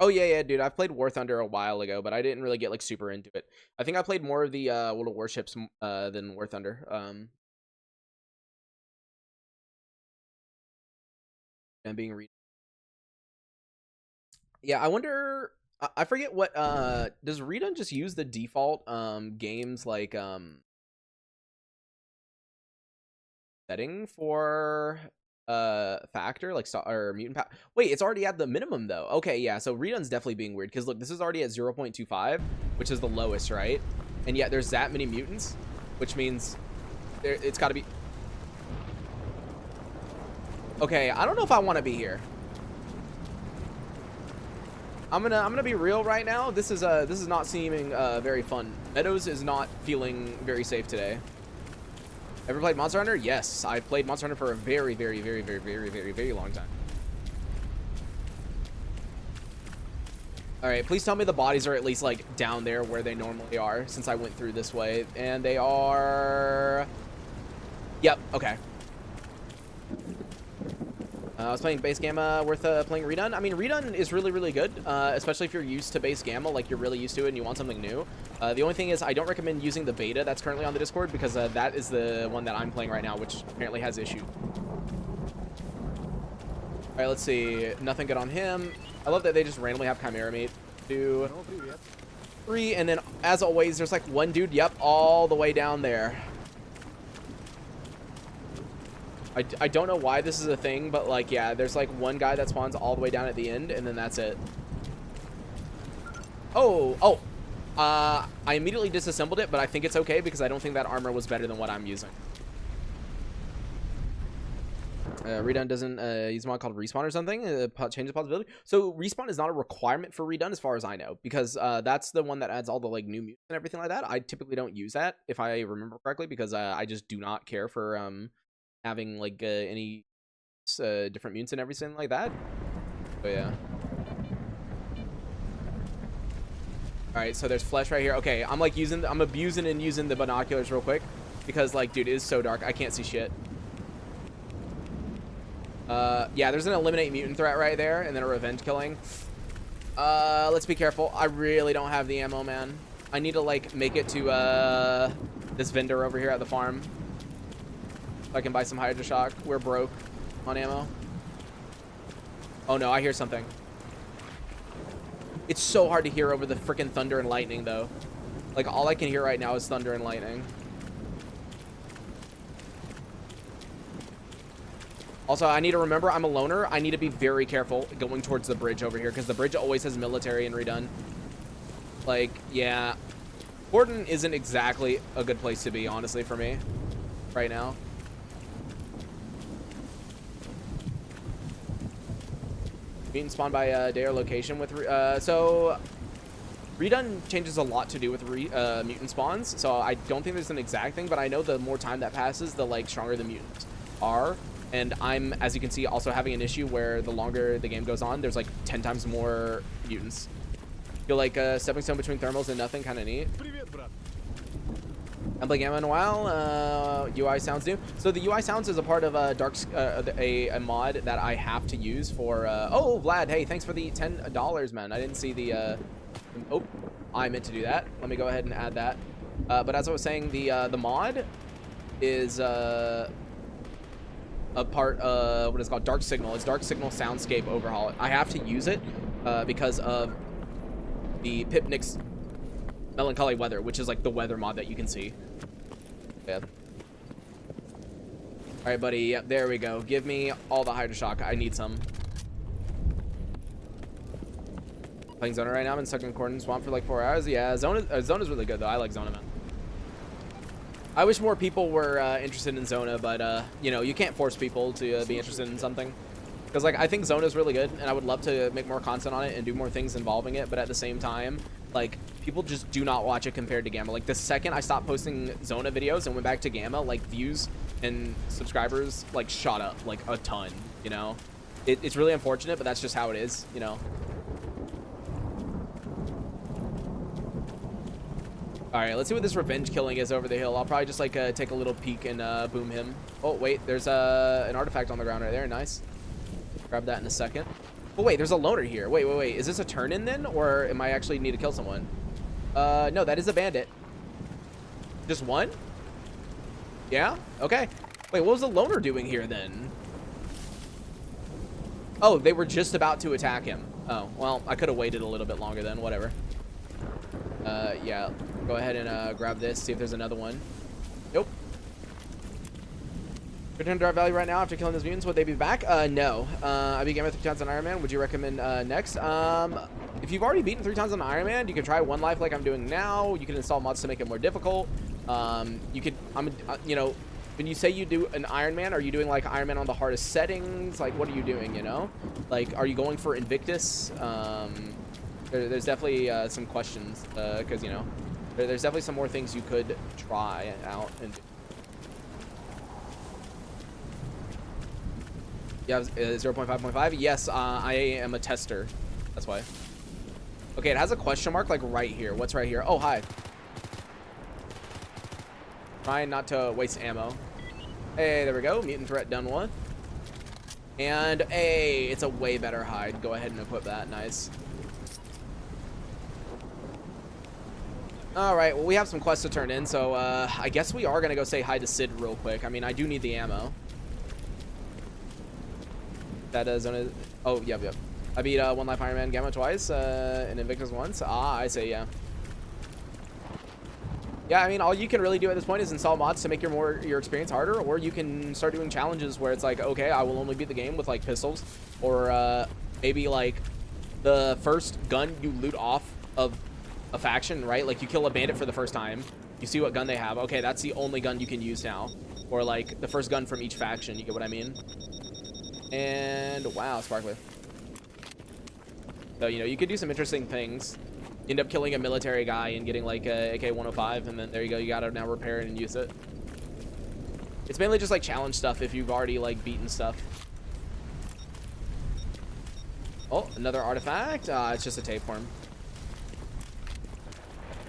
Oh yeah, dude, I played War Thunder a while ago, but I didn't really get like super into it. I think I played more of the World of Warships than War Thunder. And being read. Yeah, I wonder. I forget what. Does redone just use the default games like setting for factor like or mutant power? Wait, it's already at the minimum though. Okay, yeah, so redone's definitely being weird because look, this is already at 0.25, which is the lowest, right? And yet there's that many mutants, which means it's got to be. Okay, I don't know if I want to be here. I'm gonna be real right now. This is not seeming very fun. Meadows is not feeling very safe today. Ever played Monster Hunter? Yes, I've played Monster Hunter for a very long time. All right, please tell me the bodies are at least like down there where they normally are, since I went through this way, and they are. Yep. Okay. I was playing base gamma, worth playing redone. I mean, redone is really, really good, especially if you're used to base gamma, like you're really used to it and you want something new. The only thing is I don't recommend using the beta that's currently on the Discord, because that is the one that I'm playing right now, which apparently has issues. All right, let's see. Nothing good on him. I love that they just randomly have Chimera Mate. 2, 3, and then as always, there's like one dude, yep, all the way down there. I don't know why this is a thing, but like, yeah, there's like one guy that spawns all the way down at the end, and then that's it. I immediately disassembled it, but I think it's okay because I don't think that armor was better than what I'm using. Redone doesn't use a mod called respawn or something. Changes possibility. So respawn is not a requirement for redone as far as I know, because that's the one that adds all the like new mutants and everything like that. I typically don't use that if I remember correctly, because I just do not care for having like any different mutants and everything like that. So yeah. All right, so there's flesh right here. Okay, I'm abusing and using the binoculars real quick because like, dude, it is so dark. I can't see shit. Yeah, there's an eliminate mutant threat right there, and then a revenge killing. Let's be careful. I really don't have the ammo, man. I need to like make it to this vendor over here at the farm. I can buy some Hydra Shock. We're broke on ammo. Oh no, I hear something. It's so hard to hear over the freaking thunder and lightning, though. Like, all I can hear right now is thunder and lightning. Also, I need to remember I'm a loner. I need to be very careful going towards the bridge over here, because the bridge always has military and redone. Like, yeah. Cordon isn't exactly a good place to be, honestly, for me right now. Mutant spawn by day or location with so redone changes a lot to do with mutant spawns, so I don't think there's an exact thing, but I know the more time that passes, the like stronger the mutants are. And I'm, as you can see, also having an issue where the longer the game goes on, there's like 10 times more mutants. Feel like stepping stone between thermals and nothing, kind of neat. I'm playing Gamma in a while. UI sounds new. So the UI sounds is a part of a mod that I have to use for. Oh, Vlad, hey, thanks for the $10, man. I didn't see the. Oh, I meant to do that. Let me go ahead and add that. But as I was saying, the mod is a part of what is called Dark Signal. It's Dark Signal Soundscape Overhaul. I have to use it because of the Pipnik's Melancholy Weather, which is like the weather mod that you can see. Yeah. All right, buddy. Yep, there we go. Give me all the Hydra Shock. I need some. Playing Zona right now. I'm in stuck in Cordon Swamp for like 4 hours. Yeah, Zona's really good though. I like Zona, man. I wish more people were interested in Zona, but you know, you can't force people to be interested in something. Because like, I think Zona's really good, and I would love to make more content on it and do more things involving it. But at the same time, like, people just do not watch it compared to Gamma. Like, the second I stopped posting Zona videos and went back to Gamma, like, views and subscribers like shot up like a ton. You know, it's really unfortunate, but that's just how it is. You know. All right, let's see what this revenge killing is over the hill. I'll probably just like take a little peek and boom him. Oh wait, there's an artifact on the ground right there. Nice. Grab that in a second. Oh wait, there's a loner here. Wait. Is this a turn in then, or am I actually need to kill someone? No, that is a bandit. Just one? Yeah. Okay. Wait, what was the loner doing here then? Oh, they were just about to attack him. Oh, well, I could have waited a little bit longer then. Whatever. Yeah. Go ahead and grab this. See if there's another one. Nope. Return to Dark Valley right now after killing those mutants. Would they be back? No. I beat Gamma 3 times on Iron Man. Would you recommend next? If you've already beaten 3 times on Iron Man, you can try one life like I'm doing now. You can install mods to make it more difficult. You could, you know, when you say you do an Iron Man, are you doing like Iron Man on the hardest settings? Like, what are you doing? You know, like, are you going for Invictus? There's definitely some questions because you know, there's definitely some more things you could try out and. Yeah, 0.5.5. Yes, I am a tester. That's why. Okay, it has a question mark like right here. What's right here? Oh, hi. Trying not to waste ammo. Hey, there we go. Mutant threat done one. And hey, it's a way better hide. Go ahead and equip that. Nice. All right, well, we have some quests to turn in, so I guess we are going to go say hi to Sid real quick. I mean, I do need the ammo. That is on it. Oh, yep. I beat One Life Iron Man Gamma twice, and Invictus once. Ah, I say, yeah. Yeah, I mean, all you can really do at this point is install mods to make your experience harder, or you can start doing challenges where it's like, okay, I will only beat the game with, like, pistols, or maybe, like, the first gun you loot off of a faction, right? Like, you kill a bandit for the first time, you see what gun they have. Okay, that's the only gun you can use now. Or, like, the first gun from each faction, you get what I mean? And, wow, Sparkler. So, you know, you could do some interesting things. End up killing a military guy and getting, like, a AK-105, and then there you go, you gotta now repair it and use it. It's mainly just, like, challenge stuff if you've already, like, beaten stuff. Oh, another artifact. It's just a tape form.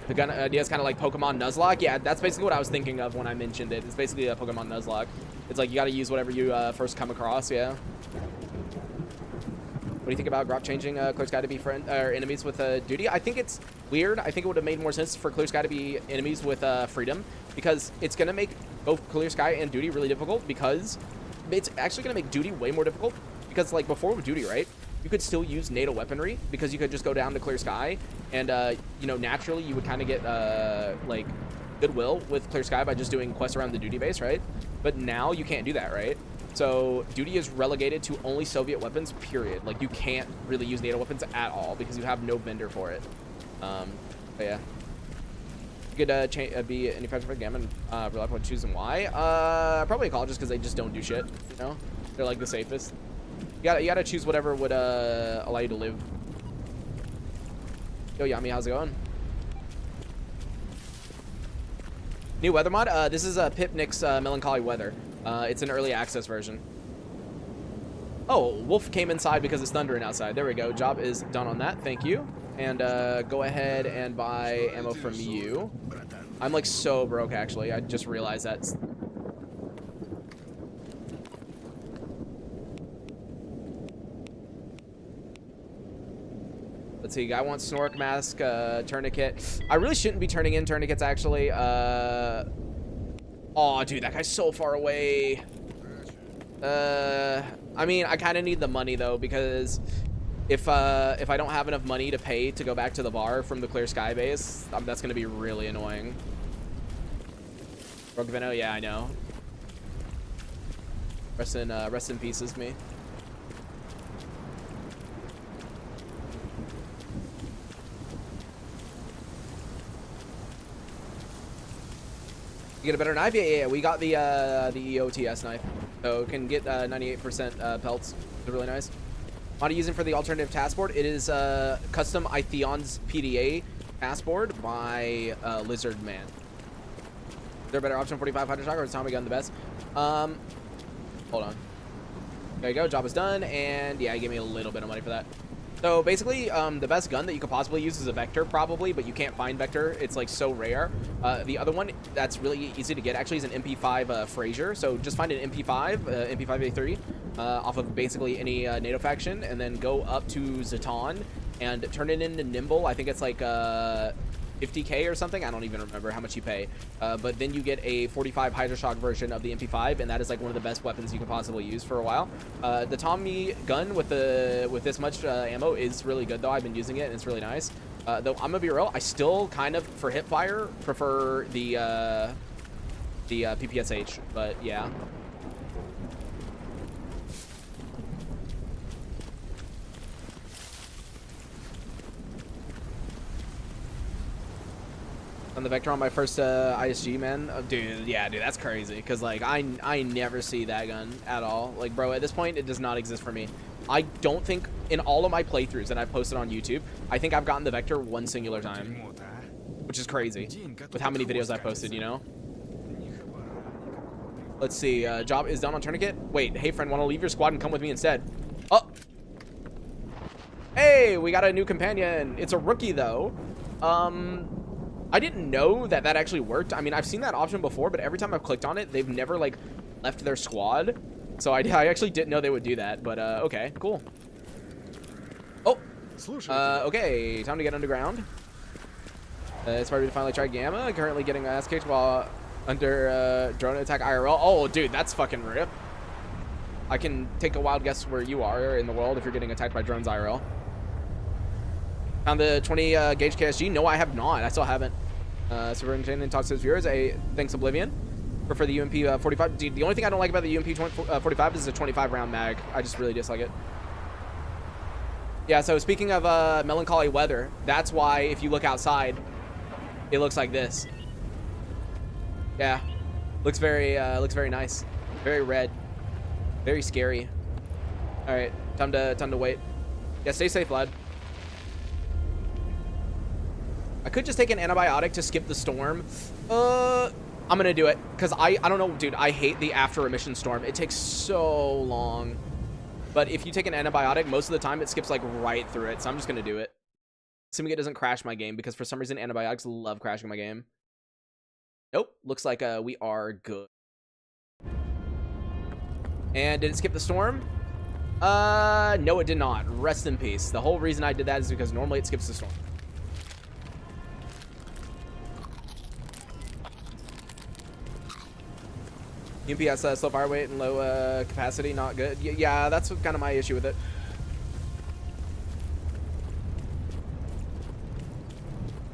The gun idea is kind of like Pokemon Nuzlocke. Yeah, that's basically what I was thinking of when I mentioned it. It's basically a Pokemon Nuzlocke. It's like you got to use whatever you first come across. Yeah. What do you think about Grok changing Clear Sky to be enemies with duty? I think it's weird. I think it would have made more sense for Clear Sky to be enemies with freedom, because it's going to make both Clear Sky and duty really difficult, because it's actually going to make duty way more difficult, because like before with duty, right? You could still use NATO weaponry because you could just go down to Clear Sky and, you know, naturally you would kind of get, like, goodwill with Clear Sky by just doing quests around the duty base, right? But now you can't do that, right? So duty is relegated to only Soviet weapons, period. Like, you can't really use NATO weapons at all because you have no vendor for it. But yeah. You could be an effective for Gamma and rely on choosing why. Probably Ecologist because they just don't do shit, you know? They're, like, the safest. You gotta choose whatever would allow you to live. Yo, Yami, how's it going? New weather mod. This is Pipnik's Melancholy Weather. It's an early access version. Oh, Wolf came inside because it's thundering outside. There we go. Job is done on that. Thank you. And go ahead and buy ammo from you. I'm like so broke, actually. I just realized that. Let's see, guy wants Snork Mask, Tourniquet. I really shouldn't be turning in tourniquets, actually. Oh, dude, that guy's so far away. I mean, I kind of need the money, though, because if I don't have enough money to pay to go back to the bar from the Clear Sky base, that's going to be really annoying. Broke Veno? Yeah, I know. Rest in pieces, me. You get a better knife? Yeah. We got the EOTS knife, so it can get 98% pelts. It's really nice. What are you using for the alternative taskboard? It is custom Ithion's PDA taskboard by Lizard Man. Is there a better option? 4500 shot or is Tommy gun the best? Hold on. There you go. Job is done, and yeah, give me a little bit of money for that. So basically, the best gun that you could possibly use is a Vector, probably, but you can't find Vector. It's like so rare. The other one that's really easy to get actually is an MP5 Frazier. So just find an MP5, MP5A3, off of basically any NATO faction, and then go up to Zaton and turn it into Nimble. I think it's like 50k or something. I don't even remember how much you pay. But then you get a 45 Hydroshock version of the MP5, and that is like one of the best weapons you can possibly use for a while. The Tommy gun with this much ammo is really good, though. I've been using it, and it's really nice. Though I'm gonna be real, I still kind of, for hip fire, prefer the PPSH. But yeah. On the Vector on my first ISG, man. Oh, dude, yeah, dude, that's crazy. Because, like, I never see that gun at all. Like, bro, at this point, it does not exist for me. I don't think, in all of my playthroughs that I've posted on YouTube, I think I've gotten the Vector one singular time. Which is crazy. With how many videos I've posted, you know? Let's see. Job is done on Tourniquet. Wait, hey, friend, want to leave your squad and come with me instead? Oh! Hey, we got a new companion. It's a rookie though. I didn't know that that actually worked. I mean, I've seen that option before, but every time I've clicked on it, they've never like left their squad. So I actually didn't know they would do that, but okay, cool. Oh, okay, time to get underground. It's hard to finally try Gamma. Currently getting ass kicked while under drone attack IRL. Oh, dude, that's fucking rip. I can take a wild guess where you are in the world if you're getting attacked by drones IRL. Found the 20 gauge KSG? No, I have not. I still haven't. Superintendent talks to his viewers. Thanks, Oblivion. Prefer the UMP 45. Dude, the only thing I don't like about the UMP 45 is the 25 round mag. I just really dislike it. Yeah, so speaking of melancholy weather, that's why if you look outside, it looks like this. Yeah, looks very nice, very red, very scary. All right, time to wait. Yeah, stay safe, lad. I could just take an antibiotic to skip the storm. I'm gonna do it because I don't know, dude. I hate the after emission storm. It takes so long. But if you take an antibiotic, most of the time it skips like right through it. So I'm just gonna do it. Assuming it doesn't crash my game, because for some reason antibiotics love crashing my game. Nope. Looks like we are good. And did it skip the storm? No, it did not. Rest in peace. The whole reason I did that is because normally it skips the storm. UMPS slow fire rate and low capacity, not good. Yeah, that's kind of my issue with it.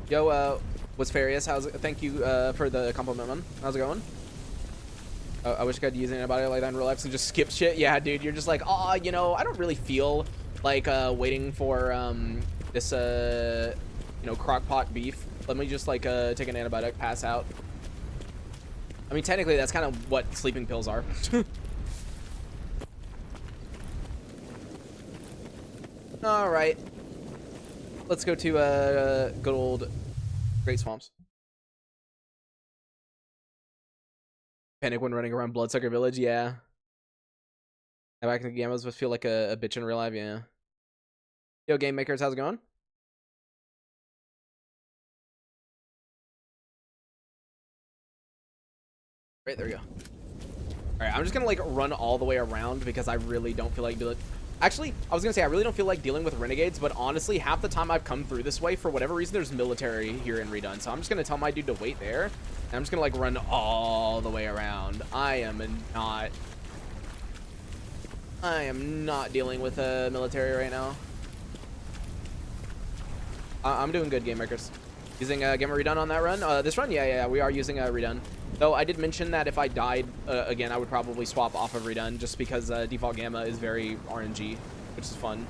Yo, what's Farius? Thank you for the compliment, man. How's it going? I wish I could use an antibiotic like that in real life and just skip shit. Yeah, dude, you're just like, oh, you know, I don't really feel like waiting for this you know, crock pot beef. Let me just like take an antibiotic, pass out. I mean, technically, that's kind of what sleeping pills are. All right. Let's go to good old Great Swamps. Panic when running around Bloodsucker Village, yeah. Back in the Gammas must feel like a bitch in real life, yeah. Yo, Game Makers, how's it going? Right, there we go. All right, I'm just gonna like run all the way around because I really don't feel like doing. Actually, I was gonna say I really don't feel like dealing with renegades, but honestly, half the time I've come through this way for whatever reason, there's military here in Redone, so I'm just gonna tell my dude to wait there, and I'm just gonna like run all the way around. I am not dealing with military right now. I'm doing good, Game Makers. Using Gamma Redone on that run. This run, yeah, we are using Redone. Though I did mention that if I died again, I would probably swap off of Redone just because default Gamma is very RNG, which is fun.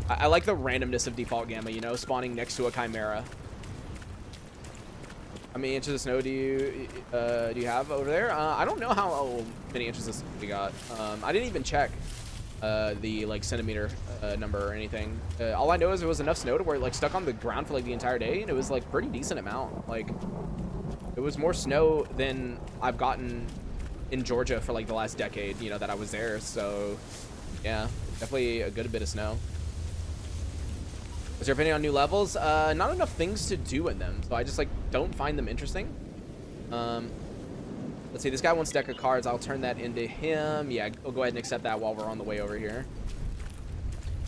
I like the randomness of default Gamma, you know, spawning next to a Chimera. How many inches of snow do you have over there? I don't know how many inches of snow we got. I didn't even check the like centimeter number or anything. All I know is it was enough snow to where it like stuck on the ground for like the entire day, and it was like pretty decent amount. Like, it was more snow than I've gotten in Georgia for like the last decade, you know, that I was there. So yeah, definitely a good bit of snow. What's your opinion on new levels? Not enough things to do in them, so I just like don't find them interesting. Let's see, this guy wants a deck of cards. I'll turn that into him. Yeah, I'll go ahead and accept that while we're on the way over here.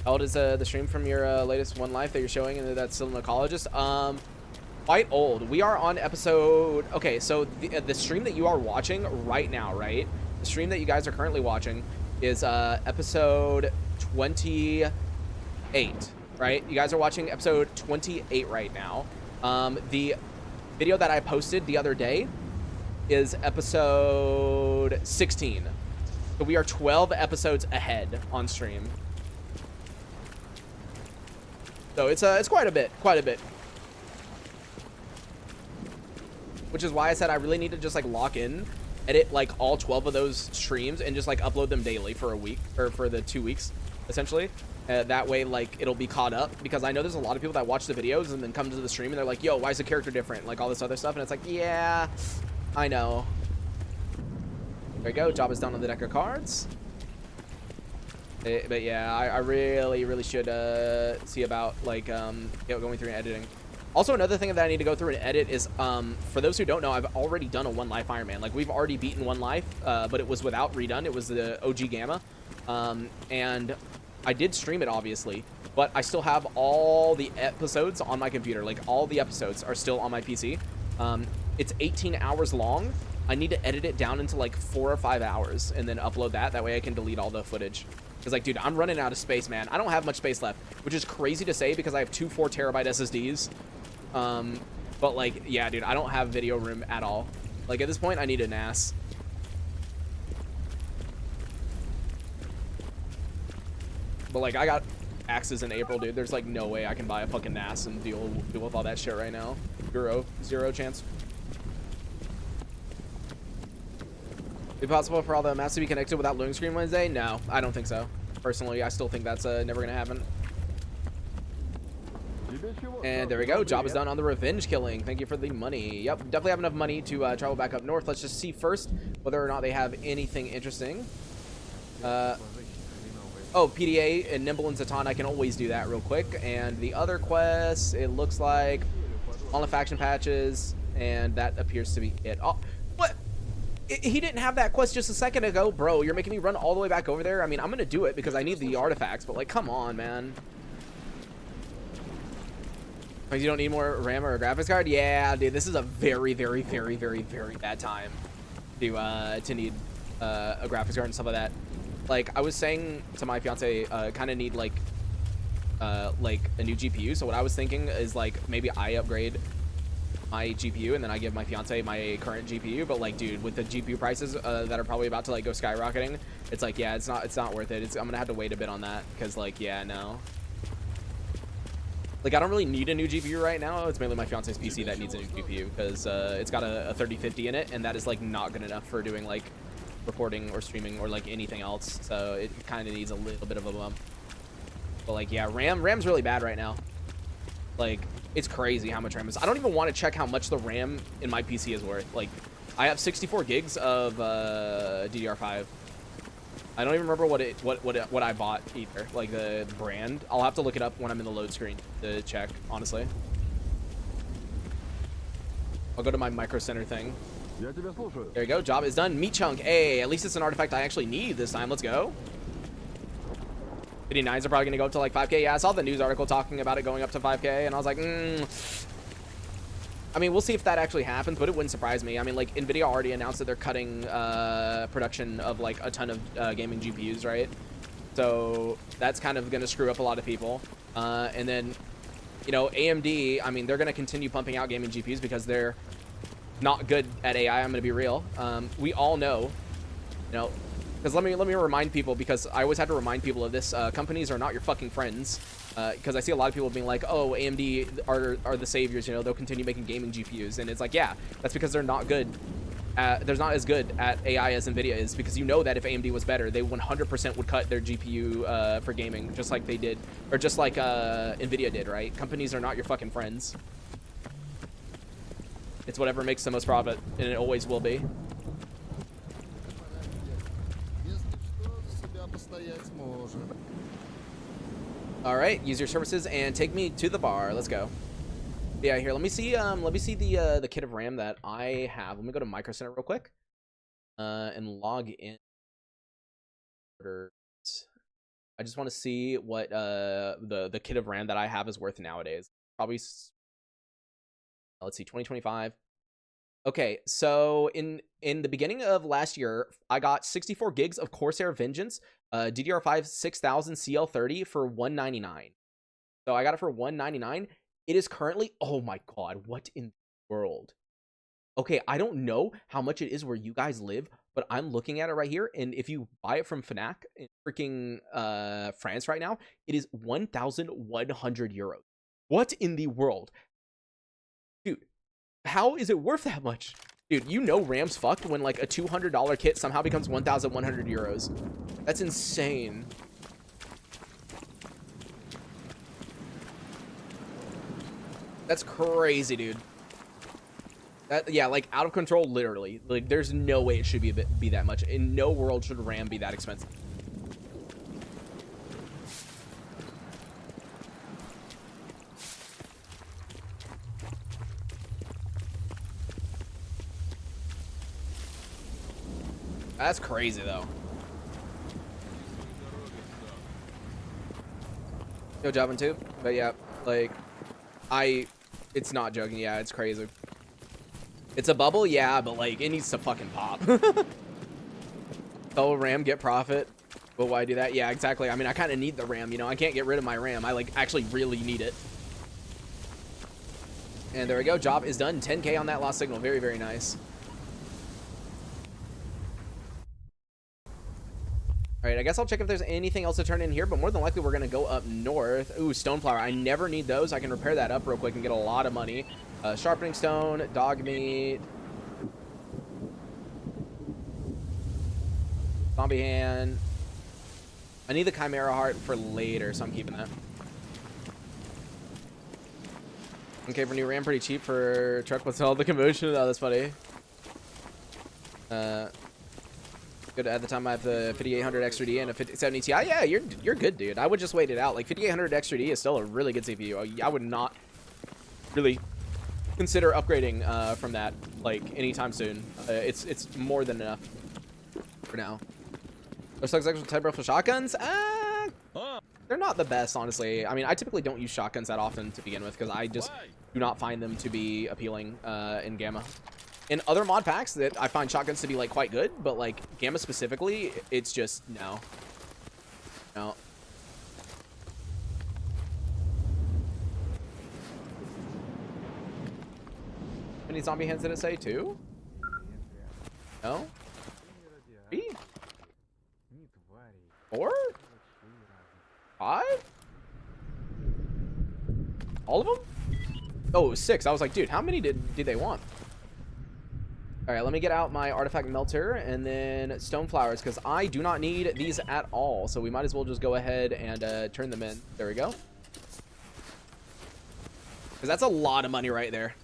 How old is the stream from your latest One Life that you're showing, and that's still an Ecologist? Quite old. We are on episode. Okay, so the stream that you are watching right now, right? The stream that you guys are currently watching is episode 28, right? You guys are watching episode 28 right now. The video that I posted the other day is episode 16. So we are 12 episodes ahead on stream. So it's quite a bit. Which is why I said I really need to just like lock in, edit like all 12 of those streams and just like upload them daily for a week, or for the 2 weeks essentially. That way like it'll be caught up, because I know there's a lot of people that watch the videos and then come to the stream and they're like, yo, why is the character different? Like all this other stuff, and it's like, yeah, I know. There you go, job is done on the deck of cards. But yeah, I really should see about like going through and editing. Also, another thing that I need to go through and edit is for those who don't know, I've already done a One Life Iron Man. Like, we've already beaten One Life, but it was without redone. It was the OG Gamma, and I did stream it obviously, but I still have all the episodes on my computer. Like, all the episodes are still on my PC. It's 18 hours long. I need to edit it down into like 4 or 5 hours and then upload that. That way I can delete all the footage. Because, like, dude, I'm running out of space, man. I don't have much space left, which is crazy to say because I have two 4TB SSDs. But, like, yeah, dude, I don't have video room at all. Like, at this point, I need a NAS. But, like, I got axes in April, dude. There's, like, no way I can buy a fucking NAS and deal with all that shit right now. Zero chance. Is it possible for all the maps to be connected without loading screen Wednesday? No, I don't think so. Personally, I still think that's never gonna happen. And there we go. Job is done on the revenge killing. Thank you for the money. Yep, definitely have enough money to travel back up north. Let's just see first whether or not they have anything interesting. Oh, PDA and Nimble and Zatan. I can always do that real quick. And the other quests, it looks like all the faction patches, and that appears to be it. Oh, what? He didn't have that quest just a second ago, bro. You're making me run all the way back over there. I mean, I'm gonna do it because I need the artifacts, but like, come on, man. Like, you don't need more RAM or a graphics card? Yeah, dude, this is a very bad time to need a graphics card and stuff like that. Like, I was saying to my fiance, kind of need like a new GPU. So what I was thinking is like maybe I upgrade my GPU and then I give my fiance my current GPU. But like, dude, with the GPU prices that are probably about to like go skyrocketing, it's like, yeah, it's not worth it. I'm gonna have to wait a bit on that because like, yeah, no. Like, I don't really need a new GPU right now. It's mainly my fiance's PC that needs a new GPU because it's got a 3050 in it, and that is like not good enough for doing like recording or streaming or like anything else. So it kind of needs a little bit of a bump. But like, yeah, RAM's really bad right now. Like, it's crazy how much RAM is. I don't even want to check how much the RAM in my PC is worth. Like, I have 64 gigs of DDR5. I don't even remember what I bought either, like the brand. I'll have to look it up when I'm in the load screen to check, honestly. I'll go to my micro center thing. There you go, job is done. Meat chunk. Hey, at least it's an artifact I actually need this time. Let's go. 59s are probably gonna go up to like 5K. Yeah, I saw the news article talking about it going up to 5K, and I was like, I mean, we'll see if that actually happens, but it wouldn't surprise me. I mean, like, NVIDIA already announced that they're cutting production of, like, a ton of gaming GPUs, right? So that's kind of going to screw up a lot of people. And then, you know, AMD, I mean, they're going to continue pumping out gaming GPUs because they're not good at AI. I'm going to be real. We all know, you know, because let me remind people, because I always have to remind people of this. Companies are not your fucking friends. Because I see a lot of people being like, oh, AMD are the saviors, you know, they'll continue making gaming GPUs. And it's like, yeah, that's because they're not good. They're not as good at AI as NVIDIA is, because you know that if AMD was better, they 100% would cut their GPU for gaming, just like they did, or just like NVIDIA did, right? Companies are not your fucking friends. It's whatever makes the most profit, and it always will be. All right, use your services and take me to the bar. Let's go. Yeah, here. Let me see the kit of RAM that I have. Let me go to Micro Center real quick, and log in. I just want to see what the kit of RAM that I have is worth nowadays. Probably. Let's see, 2025. Okay, so in the beginning of last year, I got 64 gigs of Corsair Vengeance, DDR5 6000 CL30 for $199. So I got it for $199. It is currently, oh my god, what in the world? Okay, I don't know how much it is where you guys live, but I'm looking at it right here, and if you buy it from Fnac in freaking France right now, it is 1,100 euros. What in the world? Dude, how is it worth that much? Dude, you know RAM's fucked when like a $200 kit somehow becomes 1,100 euros. That's insane. That's crazy, dude. That, yeah, like out of control, literally. Like, there's no way it should be that much. In no world should RAM be that expensive. That's crazy though. No jobbing too, but yeah, like it's not joking. Yeah, it's crazy. It's a bubble, yeah, but like it needs to fucking pop. Sell RAM, get profit. But why do that? Yeah, exactly. I mean, I kind of need the RAM, you know. I can't get rid of my RAM. I like actually really need it. And there we go. Job is done. 10K on that lost signal. Very, very nice. All right, I guess I'll check if there's anything else to turn in here, but more than likely we're going to go up north. Ooh, stoneflower. I never need those. I can repair that up real quick and get a lot of money. Sharpening stone, dog meat, zombie hand. I need the chimera heart for later, so I'm keeping that. Okay, for new RAM, pretty cheap for truck. What's all the commotion? Oh, that's funny. Good. At the time, I have the 5800 extra D and a 5070 Ti. Yeah, you're good, dude. I would just wait it out. Like 5800 extra D is still a really good CPU. I would not really consider upgrading from that like anytime soon. It's more than enough for now. There's actual type rifle shotguns. They're not the best, honestly. I mean, I typically don't use shotguns that often to begin with because I just do not find them to be appealing in Gamma. In other mod packs that I find shotguns to be like quite good, but like Gamma specifically, it's just no. No. How many zombie hands did it say? 2? No? 3? 4? 5? All of them? Oh, 6. I was like, dude, how many did they want? All right, let me get out my artifact melter and then stone flowers because I do not need these at all. So we might as well just go ahead and turn them in. There we go. Because that's a lot of money right there.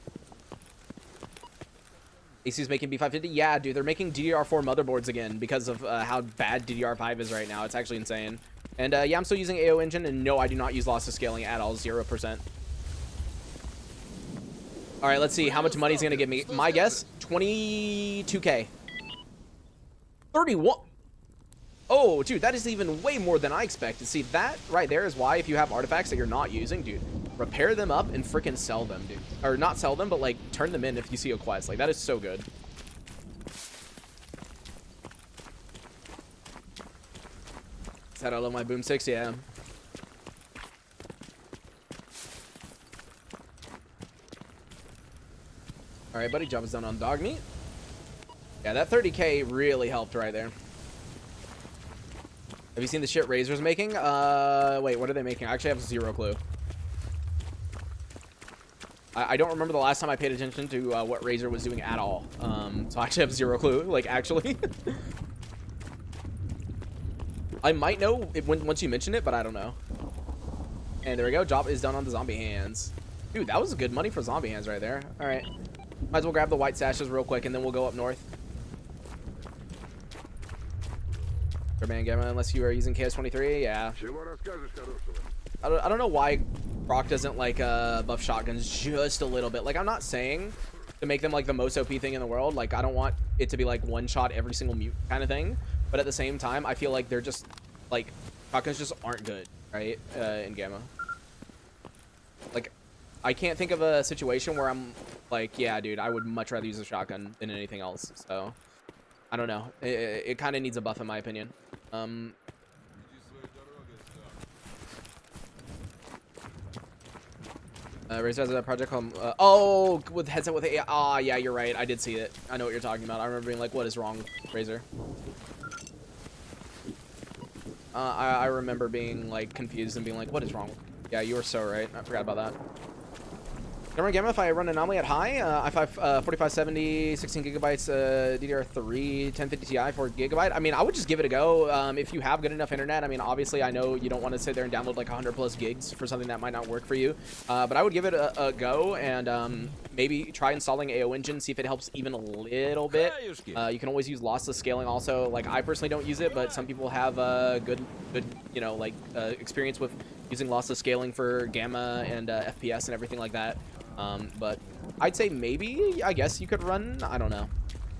AC's making B550. Yeah, dude, they're making DDR4 motherboards again because of how bad DDR5 is right now. It's actually insane. And yeah, I'm still using AO engine, and no, I do not use loss of scaling at all. 0%. All right, let's see how much money he's gonna give me. My guess, 22K. 31. Oh, dude, that is even way more than I expected. See, that right there is why if you have artifacts that you're not using, dude, repair them up and freaking sell them, dude. Or not sell them, but like turn them in if you see a quest. Like that is so good. Said I love my boom 6, yeah. All right, buddy, job is done on dog meat. Yeah, that 30K really helped right there. Have you seen the shit Razor's making? Wait, what are they making? I actually have zero clue. I don't remember the last time I paid attention to what Razor was doing at all. So I actually have zero clue, like, actually. I might know once you mention it, but I don't know. And there we go. Job is done on the zombie hands. Dude, that was good money for zombie hands right there. All right. Might as well grab the white sashes real quick, and then we'll go up north. Man, Gamma, unless you are using KS23, yeah. I don't know why Brock doesn't like buff shotguns just a little bit. Like, I'm not saying to make them like the most OP thing in the world. Like, I don't want it to be like one shot every single mute kind of thing. But at the same time, I feel like they're just like shotguns just aren't good, right? In Gamma. Like, I can't think of a situation where I'm like, yeah, dude, I would much rather use a shotgun than anything else. So, I don't know. It kind of needs a buff in my opinion. Razor has a project called, oh, with headset with AI. Ah, yeah, you're right. I did see it. I know what you're talking about. I remember being like, what is wrong, Razor? I remember being like confused and being like, what is wrong? Yeah, you were so right. I forgot about that. Number Gamma, if I run Anomaly at high, i5 4570, 16 gigabytes, DDR3, 1050 Ti, 4 gigabyte. I mean, I would just give it a go. If you have good enough internet, I mean, obviously, I know you don't want to sit there and download like 100 plus gigs for something that might not work for you. But I would give it a go and maybe try installing AO Engine, see if it helps even a little bit. You can always use lossless scaling also. Like, I personally don't use it, but some people have good, you know, like experience with using lossless scaling for Gamma and FPS and everything like that. But I'd say maybe, I guess you could run, I don't know.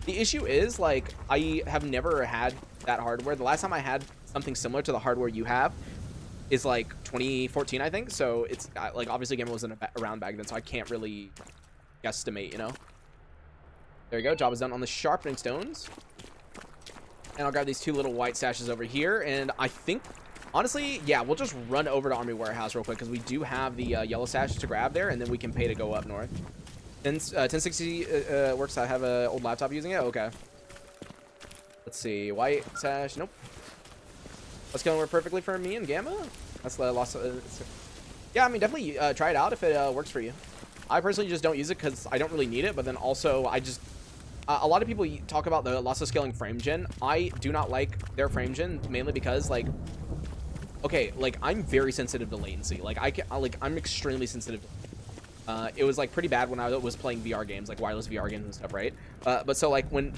The issue is, like, I have never had that hardware. The last time I had something similar to the hardware you have is like 2014, I think. So it's like, obviously Gamer wasn't around back then, so I can't really guesstimate, you know. There you go. Job is done on the sharpening stones. And I'll grab these 2 little white stashes over here. And I think, honestly, yeah, we'll just run over to Army Warehouse real quick because we do have the yellow stashes to grab there, and then we can pay to go up north. 1060 works. I have an old laptop using it. Okay. Let's see. White sash. Nope. That's going to work perfectly for me and Gamma. That's the loss. Yeah, I mean, definitely try it out if it works for you. I personally just don't use it because I don't really need it. But then also, I just... a lot of people talk about the loss of scaling frame gen. I do not like their frame gen, mainly because, like... Okay, like, I'm very sensitive to latency. Like, I'm extremely sensitive to... it was like pretty bad when I was playing VR games, like wireless VR games and stuff, right? But so like when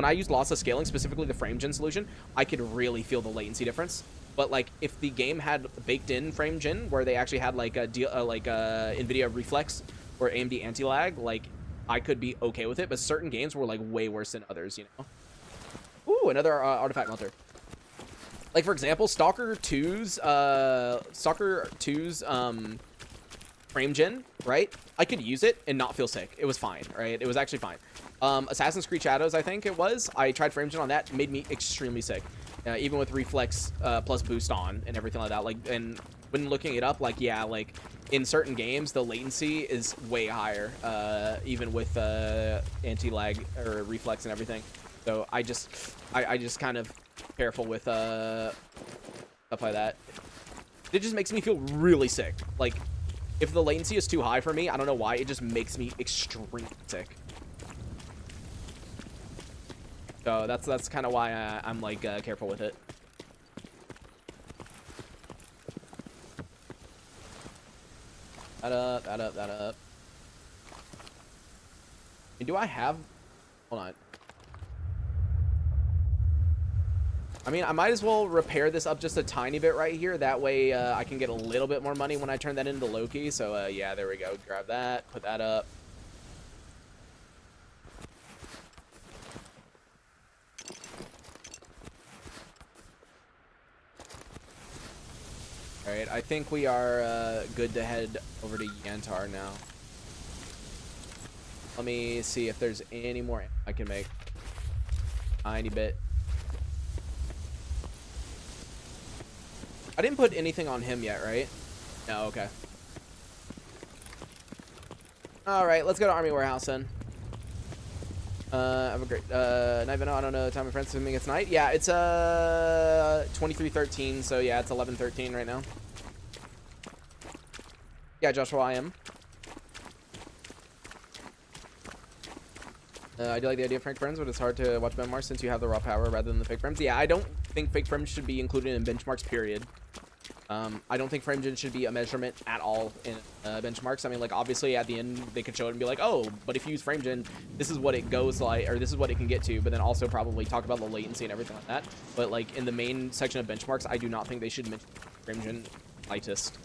I used loss of scaling, specifically the frame gen solution, I could really feel the latency difference. But like if the game had baked in frame gen, where they actually had like a NVIDIA reflex or AMD anti-lag, like I could be okay with it. But certain games were like way worse than others, you know. Ooh, another artifact melter. Like for example, Stalker 2's frame gen, right? I could use it and not feel sick. It was fine, right? It was actually fine. Assassin's Creed Shadows, I think it was. I tried frame gen on that. It made me extremely sick. Even with reflex plus boost on and everything like that. Like, and when looking it up, like, yeah, like in certain games, the latency is way higher, even with anti-lag or reflex and everything. So I just kind of careful with stuff like that. It just makes me feel really sick. Like, if the latency is too high for me, I don't know why, it just makes me extremely sick. So that's kind of why I'm like careful with it. That up. And do I have... Hold on. I mean, I might as well repair this up just a tiny bit right here. That way I can get a little bit more money when I turn that into Loki. So yeah, there we go. Grab that, put that up. All right, I think we are good to head over to Yantar now. Let me see if there's any more I can make. Tiny bit. I didn't put anything on him yet, right? No, okay. All right, let's go to Army Warehouse then. Have a great night, Vino. I don't know the time of friends assuming it's night. Yeah, it's 23:13, so yeah, it's 11:13 right now. Yeah, Joshua, I am. I do like the idea of fake frames, but it's hard to watch benchmarks since you have the raw power rather than the fake frames. Yeah, I don't think fake frames should be included in benchmarks, period. I don't think frame gen should be a measurement at all in benchmarks. I mean, like, obviously at the end they could show it and be like, oh, but if you use frame gen, this is what it goes like, or this is what it can get to, but then also probably talk about the latency and everything like that. But like in the main section of benchmarks, I do not think they should mention frame gen lightest.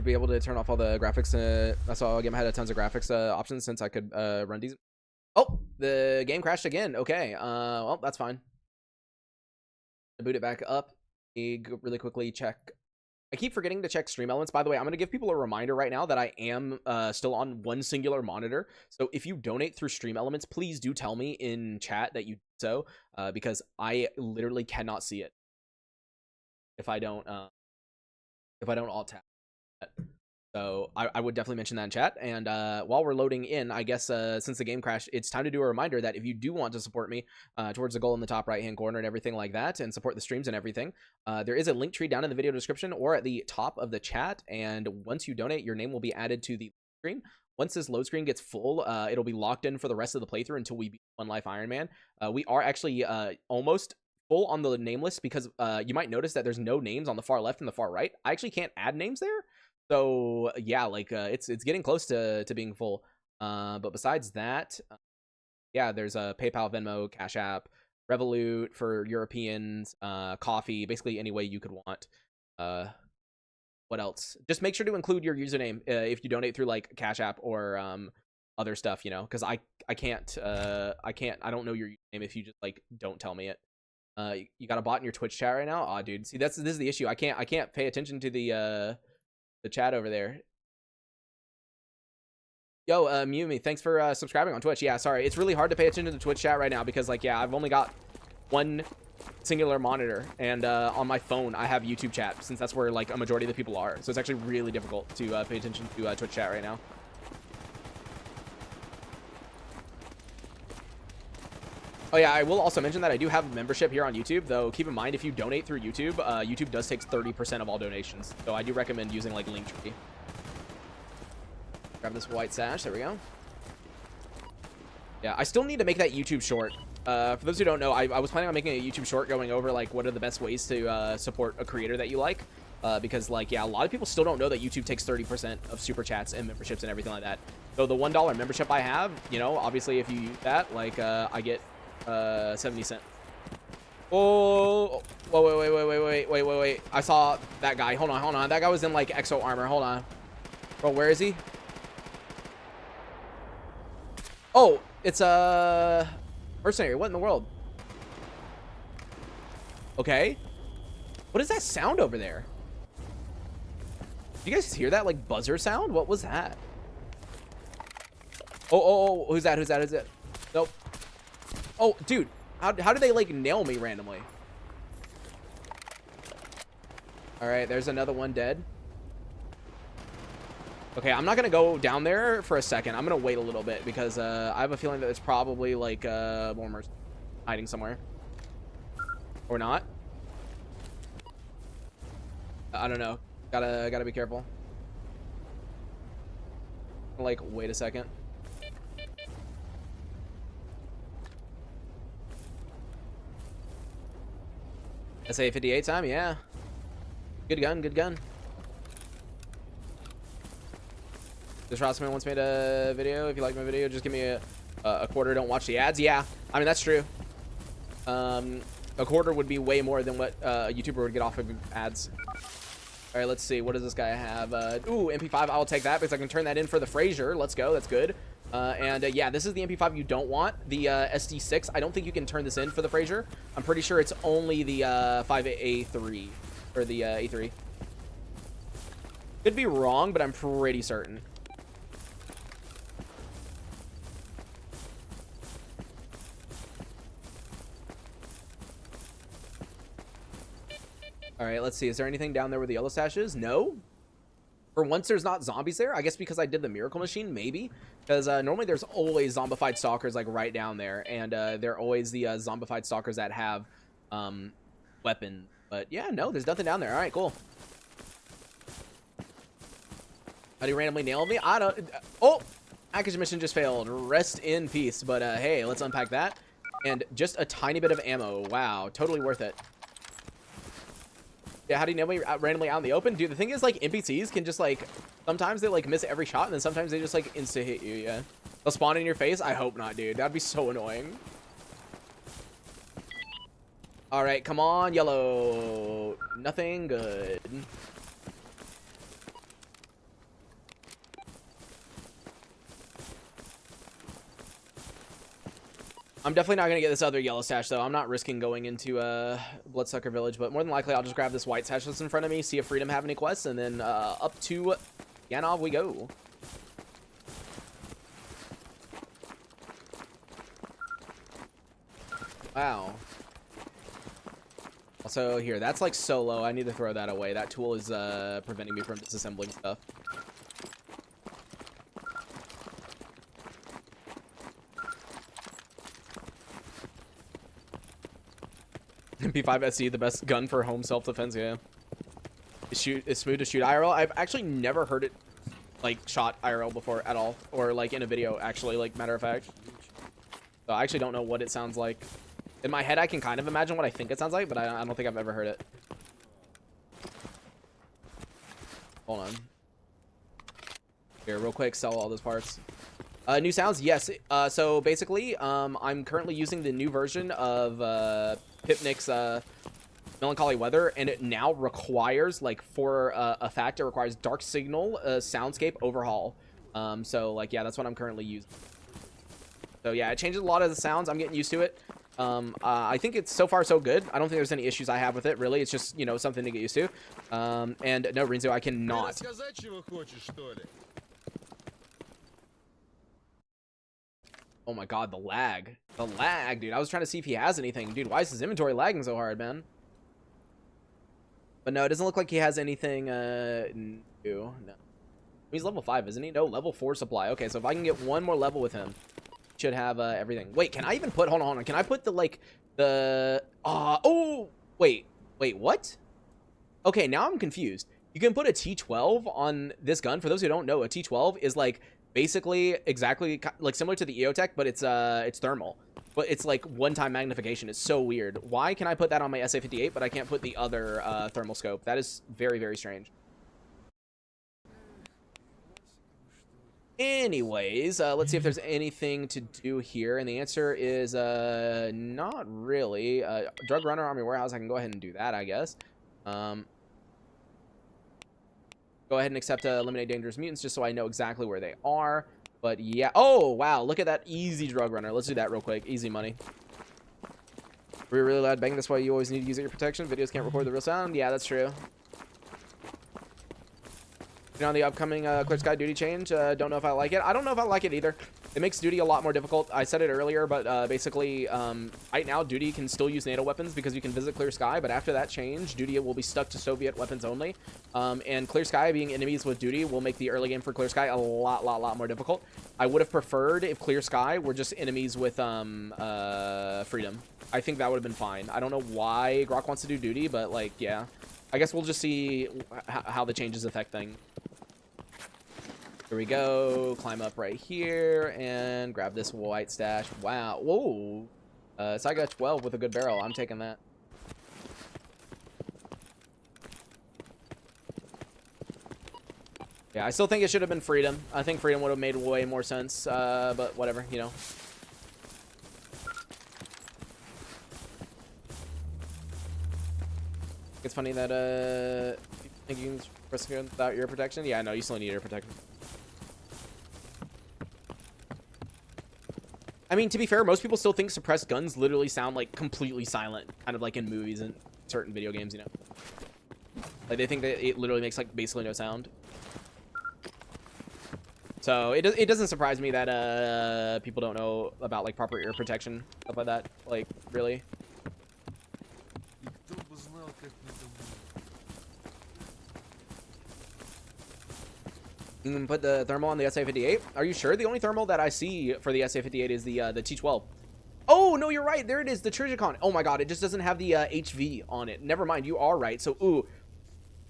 Be able to turn off all the graphics. That's all. Game had tons of graphics options since I could run these. Oh, the game crashed again. Okay. Well, that's fine. Boot it back up. Really quickly check. I keep forgetting to check stream elements. By the way, I'm going to give people a reminder right now that I am still on one singular monitor. So if you donate through stream elements, please do tell me in chat that you did so, because I literally cannot see it if I don't alt tab. So I would definitely mention that in chat. And while we're loading in, I guess since the game crashed, it's time to do a reminder that if you do want to support me towards the goal in the top right hand corner and everything like that, and support the streams and everything, there is a link tree down in the video description or at the top of the chat. And once you donate, your name will be added to the screen. Once this load screen gets full, it'll be locked in for the rest of the playthrough until we beat One Life Iron Man. We are actually almost full on the name list because you might notice that there's no names on the far left and the far right. I actually can't add names there. So yeah, like it's getting close to being full. But besides that, yeah, there's a PayPal, Venmo, Cash App, Revolut for Europeans, Coffee, basically any way you could want. what else? Just make sure to include your username if you donate through like Cash App or other stuff, you know, because I don't know your username if you just like don't tell me it. You got a bot in your Twitch chat right now? Aw, dude. See, this is the issue. I can't pay attention to the chat over there. Yo, Mumi, thanks for subscribing on Twitch. Yeah, sorry. It's really hard to pay attention to the Twitch chat right now because, like, yeah, I've only got one singular monitor, and on my phone, I have YouTube chat since that's where, like, a majority of the people are. So it's actually really difficult to pay attention to Twitch chat right now. Oh, yeah, I will also mention that I do have a membership here on YouTube, though keep in mind, if you donate through YouTube, YouTube does take 30% of all donations. So I do recommend using, like, Linktree. Grab this white sash. There we go. Yeah, I still need to make that YouTube short. For those who don't know, I was planning on making a YouTube short going over, like, what are the best ways to support a creator that you like. Because, like, yeah, a lot of people still don't know that YouTube takes 30% of super chats and memberships and everything like that. So the $1 membership I have, you know, obviously if you use that, like, I get 70 cents. Oh, wait. I saw that guy. Hold on. That guy was in, like, exo armor. Hold on. Bro, where is he? Oh, it's a mercenary. What in the world? Okay. What is that sound over there? Do you guys hear that, like, buzzer sound? What was that? Oh, who's that? Nope. Oh, dude, how did they, like, nail me randomly? All right, there's another one dead. Okay, I'm not gonna go down there for a second. I'm gonna wait a little bit because I have a feeling that it's probably like more mercenaries hiding somewhere, or not. I don't know. Gotta be careful. Like, wait a second. SA-58 time, yeah. Good gun. This Rostok once made a video. If you like my video, just give me a quarter. Don't watch the ads. Yeah, I mean, that's true. A quarter would be way more than what a YouTuber would get off of ads. All right, let's see. What does this guy have? Ooh, MP5. I'll take that because I can turn that in for the Frazier. Let's go. That's good. Yeah, this is the MP5 you don't want. The SD6. I don't think you can turn this in for the Frazier. I'm pretty sure it's only the 5A3 or the A3. Could be wrong, but I'm pretty certain. All right, let's see. Is there anything down there where the yellow stash is? No. For once, there's not zombies there. I guess because I did the miracle machine, maybe. Because normally there's always zombified stalkers like right down there, and they're always the zombified stalkers that have weapons. But yeah, no, there's nothing down there. All right, cool. How do you randomly nail me? I don't. Oh, package mission just failed. Rest in peace. But hey, let's unpack that. And just a tiny bit of ammo. Wow, totally worth it. Yeah, how do you nail me randomly out in the open? Dude, the thing is, like, NPCs can just, like, sometimes they, like, miss every shot, and then sometimes they just, like, insta-hit you, yeah. They'll spawn in your face? I hope not, dude. That'd be so annoying. All right, come on, yellow. Nothing good. I'm definitely not going to get this other yellow stash, though. I'm not risking going into Bloodsucker Village, but more than likely, I'll just grab this white stash that's in front of me, see if Freedom have any quests, and then up to Yanov we go. Wow. Also, here, that's like so low. I need to throw that away. That tool is preventing me from disassembling stuff. MP5 SC, the best gun for home self-defense, yeah. It's smooth to shoot IRL. I've actually never heard it, like, shot IRL before at all. Or, like, in a video, actually, like, matter of fact. So I actually don't know what it sounds like. In my head, I can kind of imagine what I think it sounds like, but I don't think I've ever heard it. Hold on. Here, real quick, sell all those parts. New sounds? Yes. So, basically, I'm currently using the new version of... Pipnik's melancholy weather, and it now requires, like, for a fact, it requires dark signal soundscape overhaul. So like, yeah, that's what I'm currently using. So yeah, it changes a lot of the sounds. I'm getting used to it. I think it's so far so good. I don't think there's any issues I have with it, really. It's just, you know, something to get used to. And no, Rinzo, I cannot. Oh my god, the lag. The lag, dude. I was trying to see if he has anything. Dude, why is his inventory lagging so hard, man? But no, it doesn't look like he has anything new. No. He's level 5, isn't he? No, level 4 supply. Okay, so if I can get one more level with him, should have everything. Wait, can I even put, hold on, can I put the, like, oh, wait, what? Okay, now I'm confused. You can put a T12 on this gun. For those who don't know, a T12 is, like, basically exactly, like, similar to the EOTech, but it's thermal. But it's, like, one-time magnification. It's so weird. Why can I put that on my SA-58, but I can't put the other thermal scope? That is very, very strange. Anyways, let's see if there's anything to do here, and the answer is not really. Drug runner, army warehouse, I can go ahead and do that, I guess. Go ahead and accept eliminate dangerous mutants just so I know exactly where they are. But yeah, oh wow, look at that easy drug runner. Let's do that real quick. Easy money. We're really loud bang, that's why you always need to use your protection. Videos can't record the real sound. Yeah, that's true. You know, the upcoming Clear Sky duty change, don't know if I like it. I don't know if I like it either. It makes duty a lot more difficult. I said it earlier, but basically, right now, duty can still use NATO weapons because you can visit Clear Sky, but after that change, duty will be stuck to Soviet weapons only. And Clear Sky being enemies with duty will make the early game for Clear Sky a lot more difficult. I would have preferred if Clear Sky were just enemies with freedom. I think that would have been fine. I don't know why Grok wants to do duty, but, like, yeah. I guess we'll just see how the changes affect things. Here we go. Climb up right here and grab this white stash. Wow. Whoa. So I got 12 with a good barrel. I'm taking that. Yeah, I still think it should have been freedom. I think freedom would have made way more sense. But whatever, you know. It's funny that think you can press without ear protection. Yeah, no, you still need ear protection. I mean, to be fair, most people still think suppressed guns literally sound like completely silent, kind of like in movies and certain video games, you know. Like they think that it literally makes like basically no sound. So it doesn't surprise me that people don't know about like proper ear protection, stuff like that. Like really. You can put the thermal on the SA-58. Are you sure? The only thermal that I see for the SA-58 is the T12. Oh, no, you're right. There it is, the Trijicon. Oh, my God. It just doesn't have the HV on it. Never mind. You are right. So, ooh.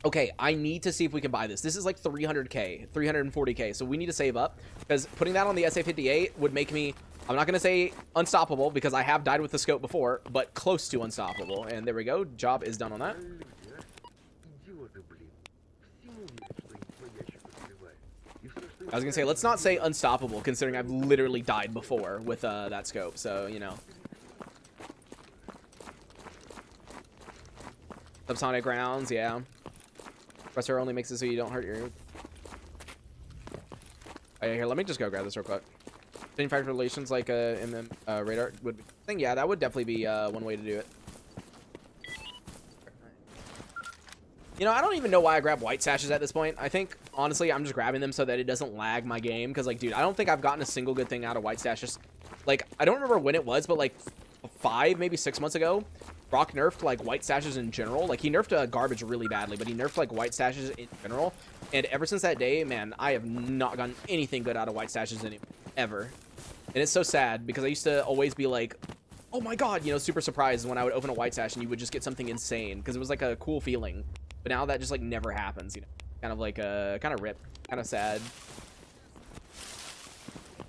Okay, I need to see if we can buy this. This is like 300K, 340K. So we need to save up because putting that on the SA-58 would make me, I'm not going to say unstoppable because I have died with the scope before, but close to unstoppable. And there we go. Job is done on that. I was gonna say, let's not say unstoppable, considering I've literally died before with that scope, so, you know. Subsonic rounds, yeah. Pressure only makes it so you don't hurt your... Oh, yeah, here, let me just go grab this real quick. Manufacturer relations, like radar would be... I think, yeah, that would definitely be one way to do it. You know, I don't even know why I grab white sashes at this point. I think, honestly, I'm just grabbing them so that it doesn't lag my game. Because, like, dude, I don't think I've gotten a single good thing out of white sashes. Like, I don't remember when it was, but, like, 5, maybe 6 months ago, Brock nerfed, like, white sashes in general. Like, he nerfed garbage really badly, but he nerfed, like, white sashes in general. And ever since that day, man, I have not gotten anything good out of white sashes anymore. Ever. And it's so sad, because I used to always be like, oh my god, you know, super surprised when I would open a white sash and you would just get something insane. Because it was, like, a cool feeling. But now that just, like, never happens, you know. Kind of like, kind of rip. Kind of sad.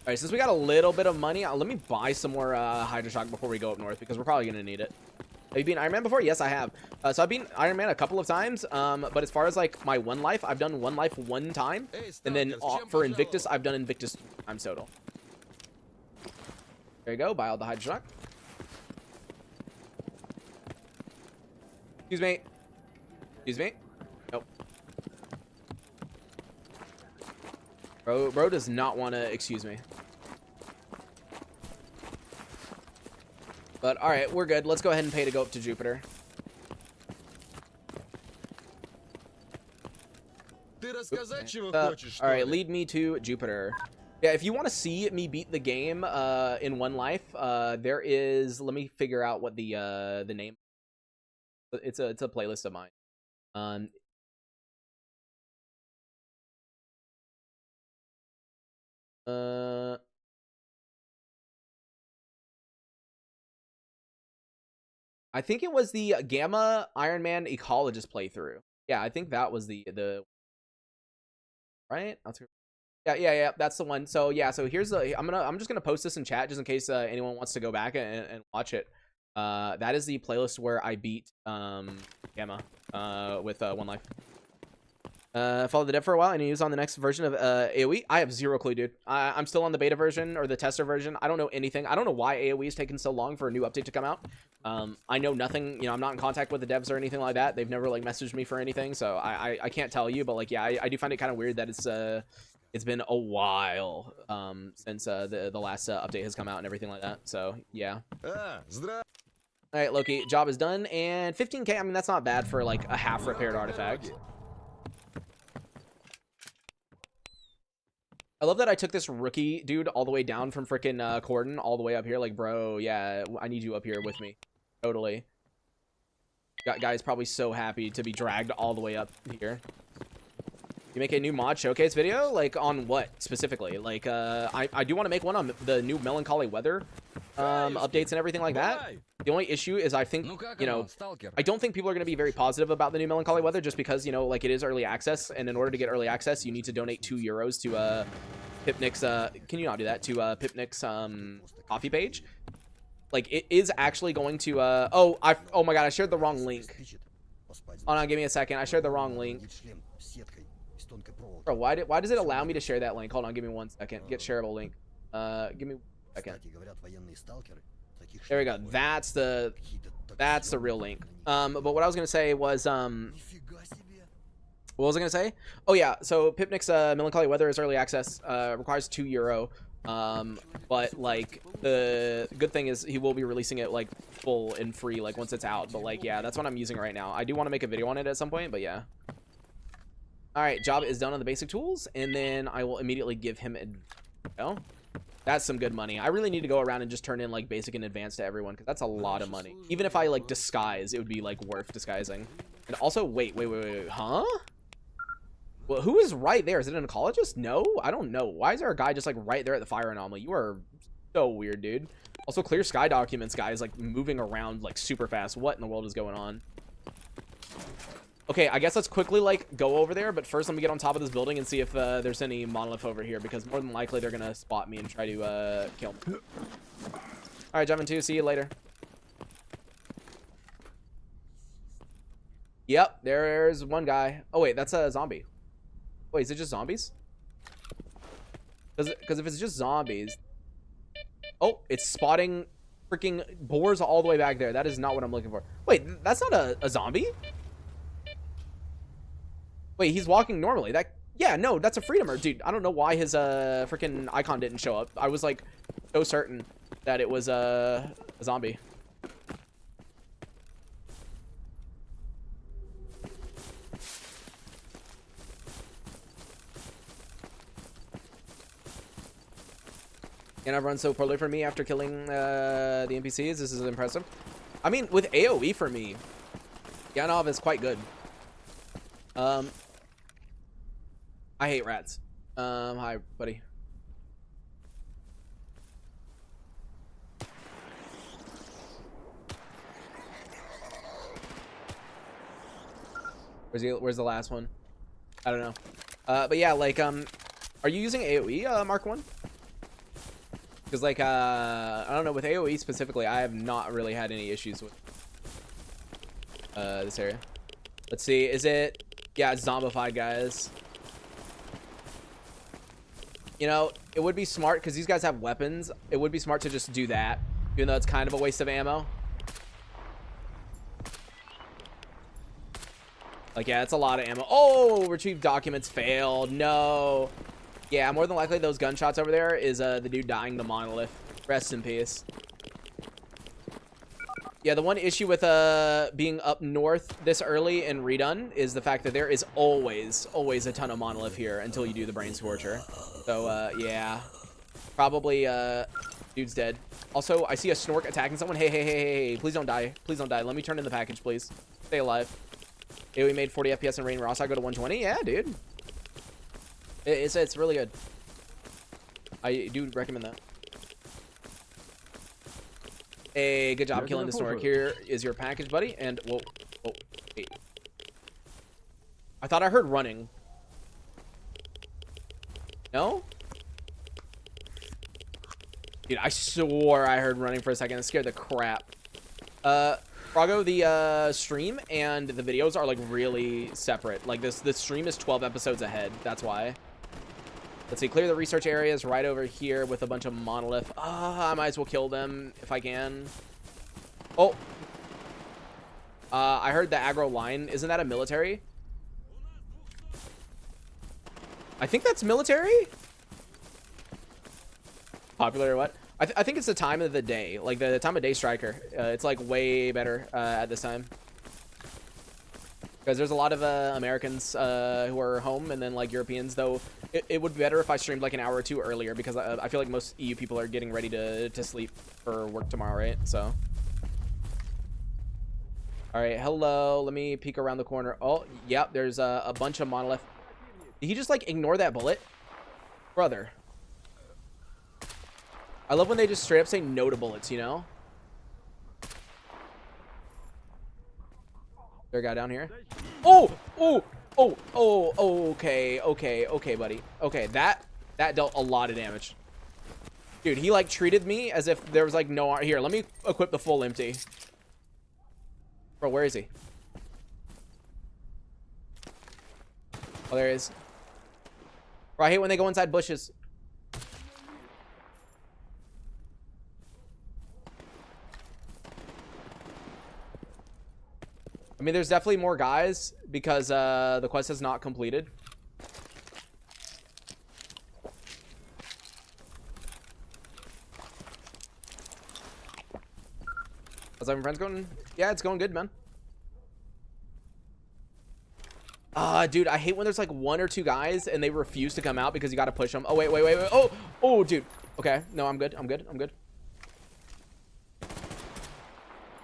Alright, since we got a little bit of money, let me buy some more Hydra Shock before we go up north, because we're probably going to need it. Have you been Iron Man before? Yes, I have. So I've been Iron Man a couple of times, but as far as, like, my one life, I've done one life one time. And then for Invictus, I've done Invictus 3 times total. There you go. Buy all the Hydra Shock. Excuse me. Excuse me. Nope. Bro does not want to excuse me. But all right, we're good. Let's go ahead and pay to go up to Jupiter. All right, lead me to Jupiter. Yeah, if you want to see me beat the game in one life, there is. Let me figure out what the name. It's a playlist of mine. I think it was the Gamma IRONMAN Ecologist playthrough. Yeah, I think that was the right. Yeah, that's the one. So yeah, so here's the. I'm just gonna post this in chat just in case anyone wants to go back and watch it. That is the playlist where I beat Gamma with one life. Follow the dev for a while and use on the next version of AoE. I have zero clue, dude. I'm still on the beta version or the tester version. I don't know anything. I don't know why AoE is taking so long for a new update to come out. I know nothing. You know, I'm not in contact with the devs or anything like that. They've never like messaged me for anything, so I can't tell you. But like, yeah, I do find it kind of weird that it's been a while since the last update has come out and everything like that. So yeah. All right, Loki, job is done, and 15k. I mean, that's not bad for like a half repaired artifact. I love that I took this rookie dude all the way down from freaking Cordon all the way up here. Like, bro, yeah, I need you up here with me. Totally. Guy's probably so happy to be dragged all the way up here. You make a new mod showcase video? Like, on what specifically? Like, I do want to make one on the new melancholy weather updates and everything like that. The only issue is I think, you know, I don't think people are going to be very positive about the new melancholy weather just because, you know, like it is early access. And in order to get early access, you need to donate €2 to Pipnic's, can you not do that? To Pipnic's coffee page. Like, it is actually going to, oh my God, I shared the wrong link. Hold on, give me a second. I shared the wrong link. Bro, why does it allow me to share that link? Hold on, give me 1 second. Get shareable link. Give me 1 second. There we go. That's the real link. But what I was gonna say was what was I gonna say? Oh yeah, so Pipnic's melancholy weather is early access. Requires €2. But like the good thing is he will be releasing it like full and free like once it's out. But like yeah, that's what I'm using right now. I do want to make a video on it at some point, but yeah. All right, job is done on the basic tools, and then I will immediately give him oh, that's some good money. I really need to go around and just turn in like basic and advanced to everyone because that's a lot of money. Even if I like disguise, it would be like worth disguising. And also, wait, huh? Well, who is right there? Is it an ecologist? No, I don't know. Why is there a guy just like right there at the fire anomaly? You are so weird, dude. Also, clear sky documents, guys, like moving around like super fast. What in the world is going on? Okay, I guess let's quickly, like, go over there, but first let me get on top of this building and see if there's any Monolith over here, because more than likely they're gonna spot me and try to, kill me. Alright, jumping 2, see you later. Yep, there's one guy. Oh, wait, that's a zombie. Wait, is it just zombies? Because if it's just zombies... Oh, it's spotting freaking boars all the way back there. That is not what I'm looking for. Wait, that's not a zombie? Wait, he's walking normally. Yeah, no, that's a freedomer, dude. I don't know why his freaking icon didn't show up. I was like so certain that it was a zombie. And I've run so poorly for me after killing the NPCs. This is impressive. I mean, with AoE for me, Yanov is quite good. I hate rats. Hi, buddy. Where's the last one? I don't know. But yeah, like, are you using AoE, Mark 1? Because, like, I don't know, with AoE specifically, I have not really had any issues with this area. Let's see, is it... Yeah, it's zombified, guys. You know, it would be smart, because these guys have weapons. It would be smart to just do that, even though it's kind of a waste of ammo. Like, yeah, it's a lot of ammo. Oh, retrieve documents failed. No. Yeah, more than likely those gunshots over there is the dude dying the Monolith. Rest in peace. Yeah, the one issue with being up north this early and redone is the fact that there is always a ton of Monolith here until you do the Brain Scorcher. So, yeah. Probably, dude's dead. Also, I see a Snork attacking someone. Hey, please don't die. Please don't die. Let me turn in the package, please. Stay alive. Yeah, we made 40 FPS in Rain Ross. I go to 120. Yeah, dude. It's really good. I do recommend that. Hey, good job killing the Snork. Here is your package, buddy. And whoa, wait. I thought I heard running. No? Dude, I swore I heard running for a second. It scared the crap. Frago, the stream and the videos are like really separate. Like this stream is 12 episodes ahead. That's why. Let's see. Clear the research areas right over here with a bunch of Monolith. I might as well kill them if I can. Oh. I heard the aggro line. Isn't that a military? I think that's military. Popular or what? I think it's the time of the day, like the time of day striker. It's like way better at this time because there's a lot of Americans who are home, and then like Europeans. Though it would be better if I streamed like an hour or two earlier because I feel like most EU people are getting ready to sleep for work tomorrow, right? So, all right, hello. Let me peek around the corner. Oh, yep. There's a bunch of Monolith. Did he just like ignore that bullet, brother? I love when they just straight up say no to bullets, you know? There a guy down here. Oh, okay, buddy. Okay, that dealt a lot of damage. Dude, he like treated me as if there was like no... Here, let me equip the full empty. Bro, where is he? Oh, there he is. Bro, I hate when they go inside bushes. I mean, there's definitely more guys because the quest is not completed. How's everyone friends going? Yeah, it's going good, man. Dude, I hate when there's like one or two guys and they refuse to come out because you got to push them. Oh, wait. Oh, dude. Okay. No, I'm good. I'm good.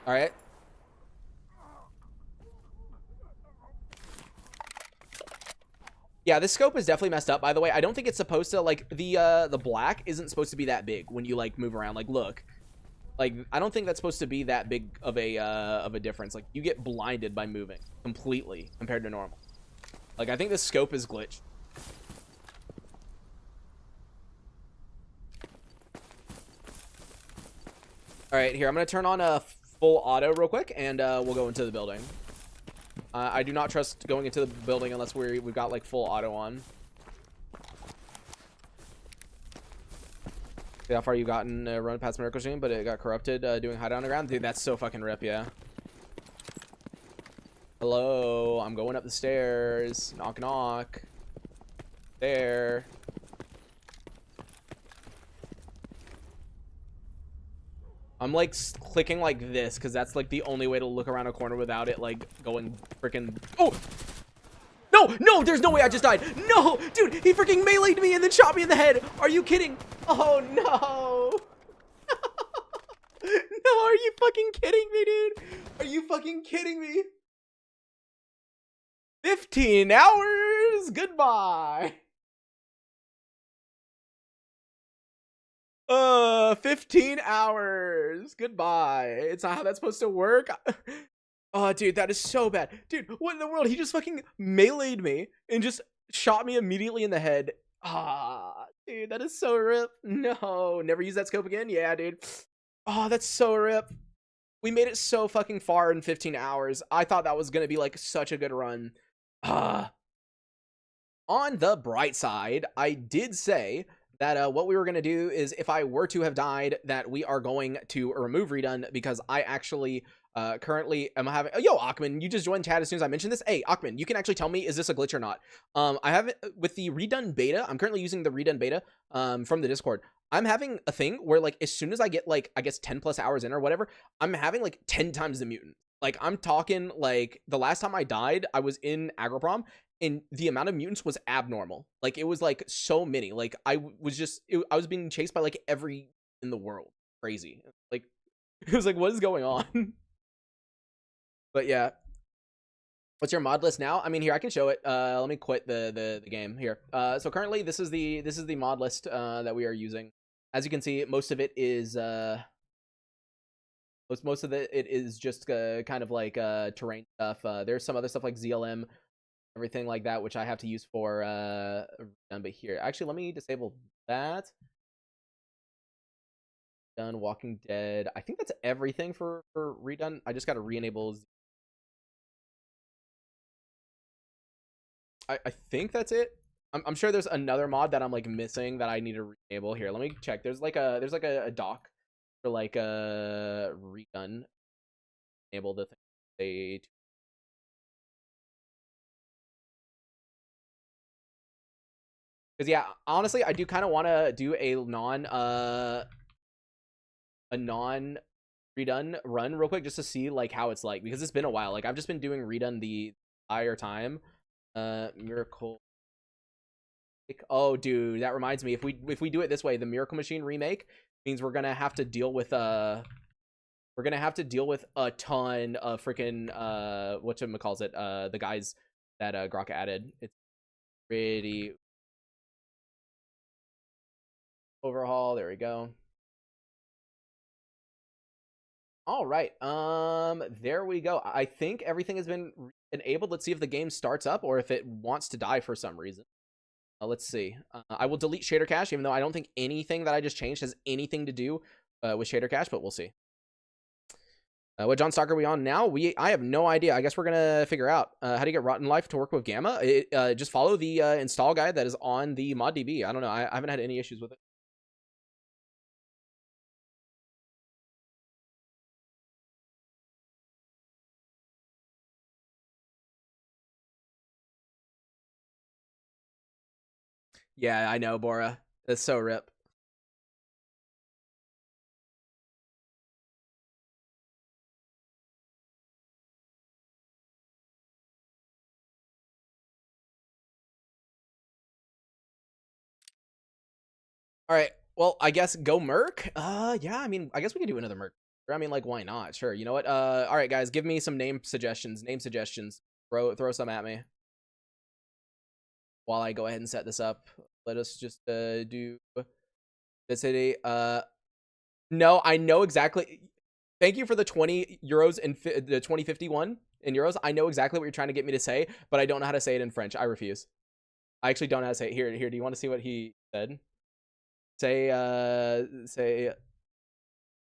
All right. Yeah, this scope is definitely messed up, by the way. I don't think it's supposed to, like, the black isn't supposed to be that big when you, like, move around. Like, look. Like, I don't think that's supposed to be that big of a difference. Like, you get blinded by moving completely compared to normal. Like, I think the scope is glitched. All right, here. I'm going to turn on a full auto real quick, and we'll go into the building. I do not trust going into the building unless we've got like full auto on. See how far you've gotten run past Miracle Machine, but it got corrupted doing hideout on the ground. Dude, that's so fucking rip, yeah. Hello, I'm going up the stairs. Knock, knock. There. I'm like clicking like this because that's like the only way to look around a corner without it like going freaking... Oh! No, there's no way I just died. No, dude, he freaking meleeed me and then shot me in the head. Are you kidding? Oh, no. No, are you fucking kidding me, dude? Are you fucking kidding me? 15 hours. Goodbye. 15 hours. Goodbye. It's not how that's supposed to work. Oh, dude, that is so bad. Dude, what in the world? He just fucking meleeed me and just shot me immediately in the head. Dude, that is so rip. No, never use that scope again? Yeah, dude. Oh, that's so rip. We made it so fucking far in 15 hours. I thought that was gonna be like such a good run. On the bright side, I did say that what we were going to do is if I were to have died, that we are going to remove redone because I actually Currently, I'm having. Yo, Achman, you just joined chat as soon as I mentioned this. Hey, Achman, you can actually tell me, is this a glitch or not? I have it with the redone beta. I'm currently using the redone beta from the Discord. I'm having a thing where, like, as soon as I get, like, I guess 10 plus hours in or whatever, I'm having like 10 times the mutant. Like, I'm talking, like, the last time I died, I was in Agroprom, and the amount of mutants was abnormal. Like, it was like so many. Like, I was being chased by like every in the world. Crazy. Like, it was like, what is going on? But yeah, what's your mod list now? I mean, here, I can show it. Let me quit the game here. So currently this is the mod list that we are using. As you can see, most of it is most of it is just kind of like terrain stuff. There's some other stuff like ZLM, everything like that, which I have to use for done. But here, actually, let me disable that. Done. Walking Dead. I think that's everything for redone. I just got to re-enable. I think that's it. I'm sure there's another mod that I'm like missing that I need to re-enable. Here, let me check. There's like a doc for like a redone. Enable the thing. Because yeah, honestly, I do kind of want to do a non redone run real quick just to see like how it's like, because it's been a while. Like, I've just been doing redone the entire time. Miracle. Oh, dude, that reminds me. If we do it this way, the Miracle Machine remake means we're gonna have to deal with a ton of freaking whatchamacalls it, the guys that Grok added. It's pretty overhaul. There we go. All right. There we go. I think everything has been enabled. Let's see if the game starts up or if it wants to die for some reason. Let's see. I will delete shader cache, even though I don't think anything that I just changed has anything to do with shader cache, but we'll see. What John Stalker are we on now? I have no idea. I guess we're gonna figure out how to get Rotten Life to work with Gamma. Just follow the install guide that is on the ModDB. I don't know. I haven't had any issues with it. Yeah, I know, Bora. That's so rip. All right. Well, I guess go Merc. Yeah. I mean, I guess we can do another Merc. I mean, like, why not? Sure. You know what? All right, guys. Give me some name suggestions. Throw some at me while I go ahead and set this up. Let us just do the city. No, I know exactly. Thank you for the 20 euros and the 2051 in euros. I know exactly what you're trying to get me to say, but I don't know how to say it in French. I refuse. I actually don't know how to say it. Here. Do you want to see what he said? Say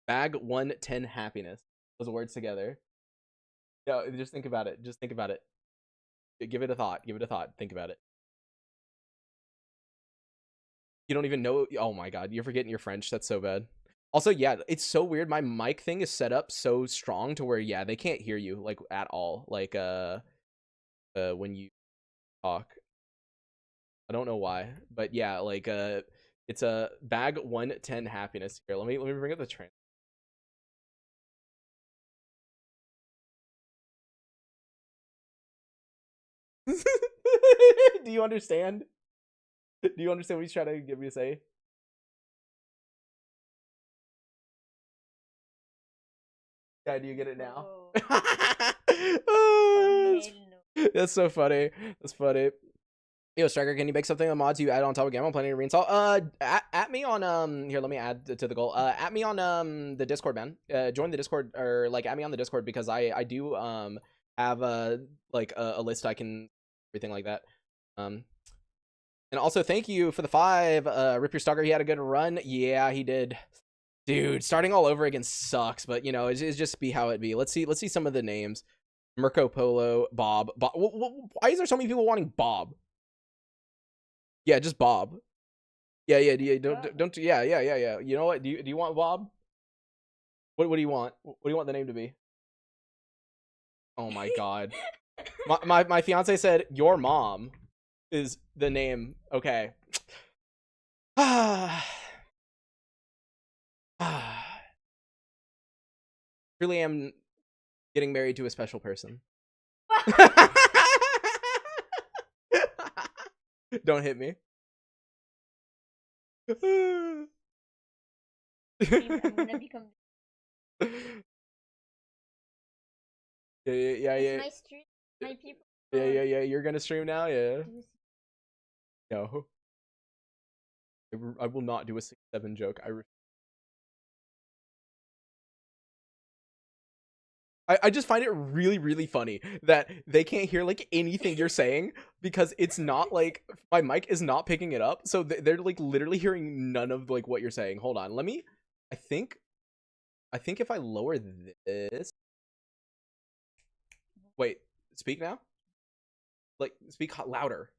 bag 110 happiness. Those words together. No, just think about it. Just think about it. Give it a thought. Give it a thought. Think about it. You don't even know. Oh my god, you're forgetting your French. That's so bad. Also, yeah, it's so weird. My mic thing is set up so strong to where, yeah, they can't hear you like at all. Like when you talk. I don't know why, but yeah, like it's a bag 110 happiness. Here, let me bring up the train. Do you understand? Do you understand what he's trying to get me to say? Yeah, do you get it now? Oh, that's so funny. That's funny. Yo, Striker, can you make something of mods you add on top of Gamma? I'm planning to reinstall. At me on here. Let me add to the goal. At me on the Discord, man. Join the Discord, or like at me on the Discord, because I do have like a list I can, everything like that. And also thank you for the 5. Rip Your Stalker, he had a good run. Yeah, he did. Dude, starting all over again sucks, but you know, it's just be how it be. Let's see some of the names. Mirko Polo, Bob. Why is there so many people wanting Bob? Yeah, just Bob. Yeah. Don't. Yeah. You know what? Do you want Bob? What do you want? What do you want the name to be? Oh my god. My fiance said your mom is the name. Okay. Truly am getting married to a special person. Don't hit me. I'm gonna become. Yeah. It's my street, my people. Yeah. You're gonna stream now, yeah. No, I will not do a 6-7 joke. I just find it really, really funny that they can't hear like anything you're saying because it's not like my mic is not picking it up. So they're like literally hearing none of like what you're saying. Hold on, let me. I think if I lower this. Wait, speak now. Like speak louder.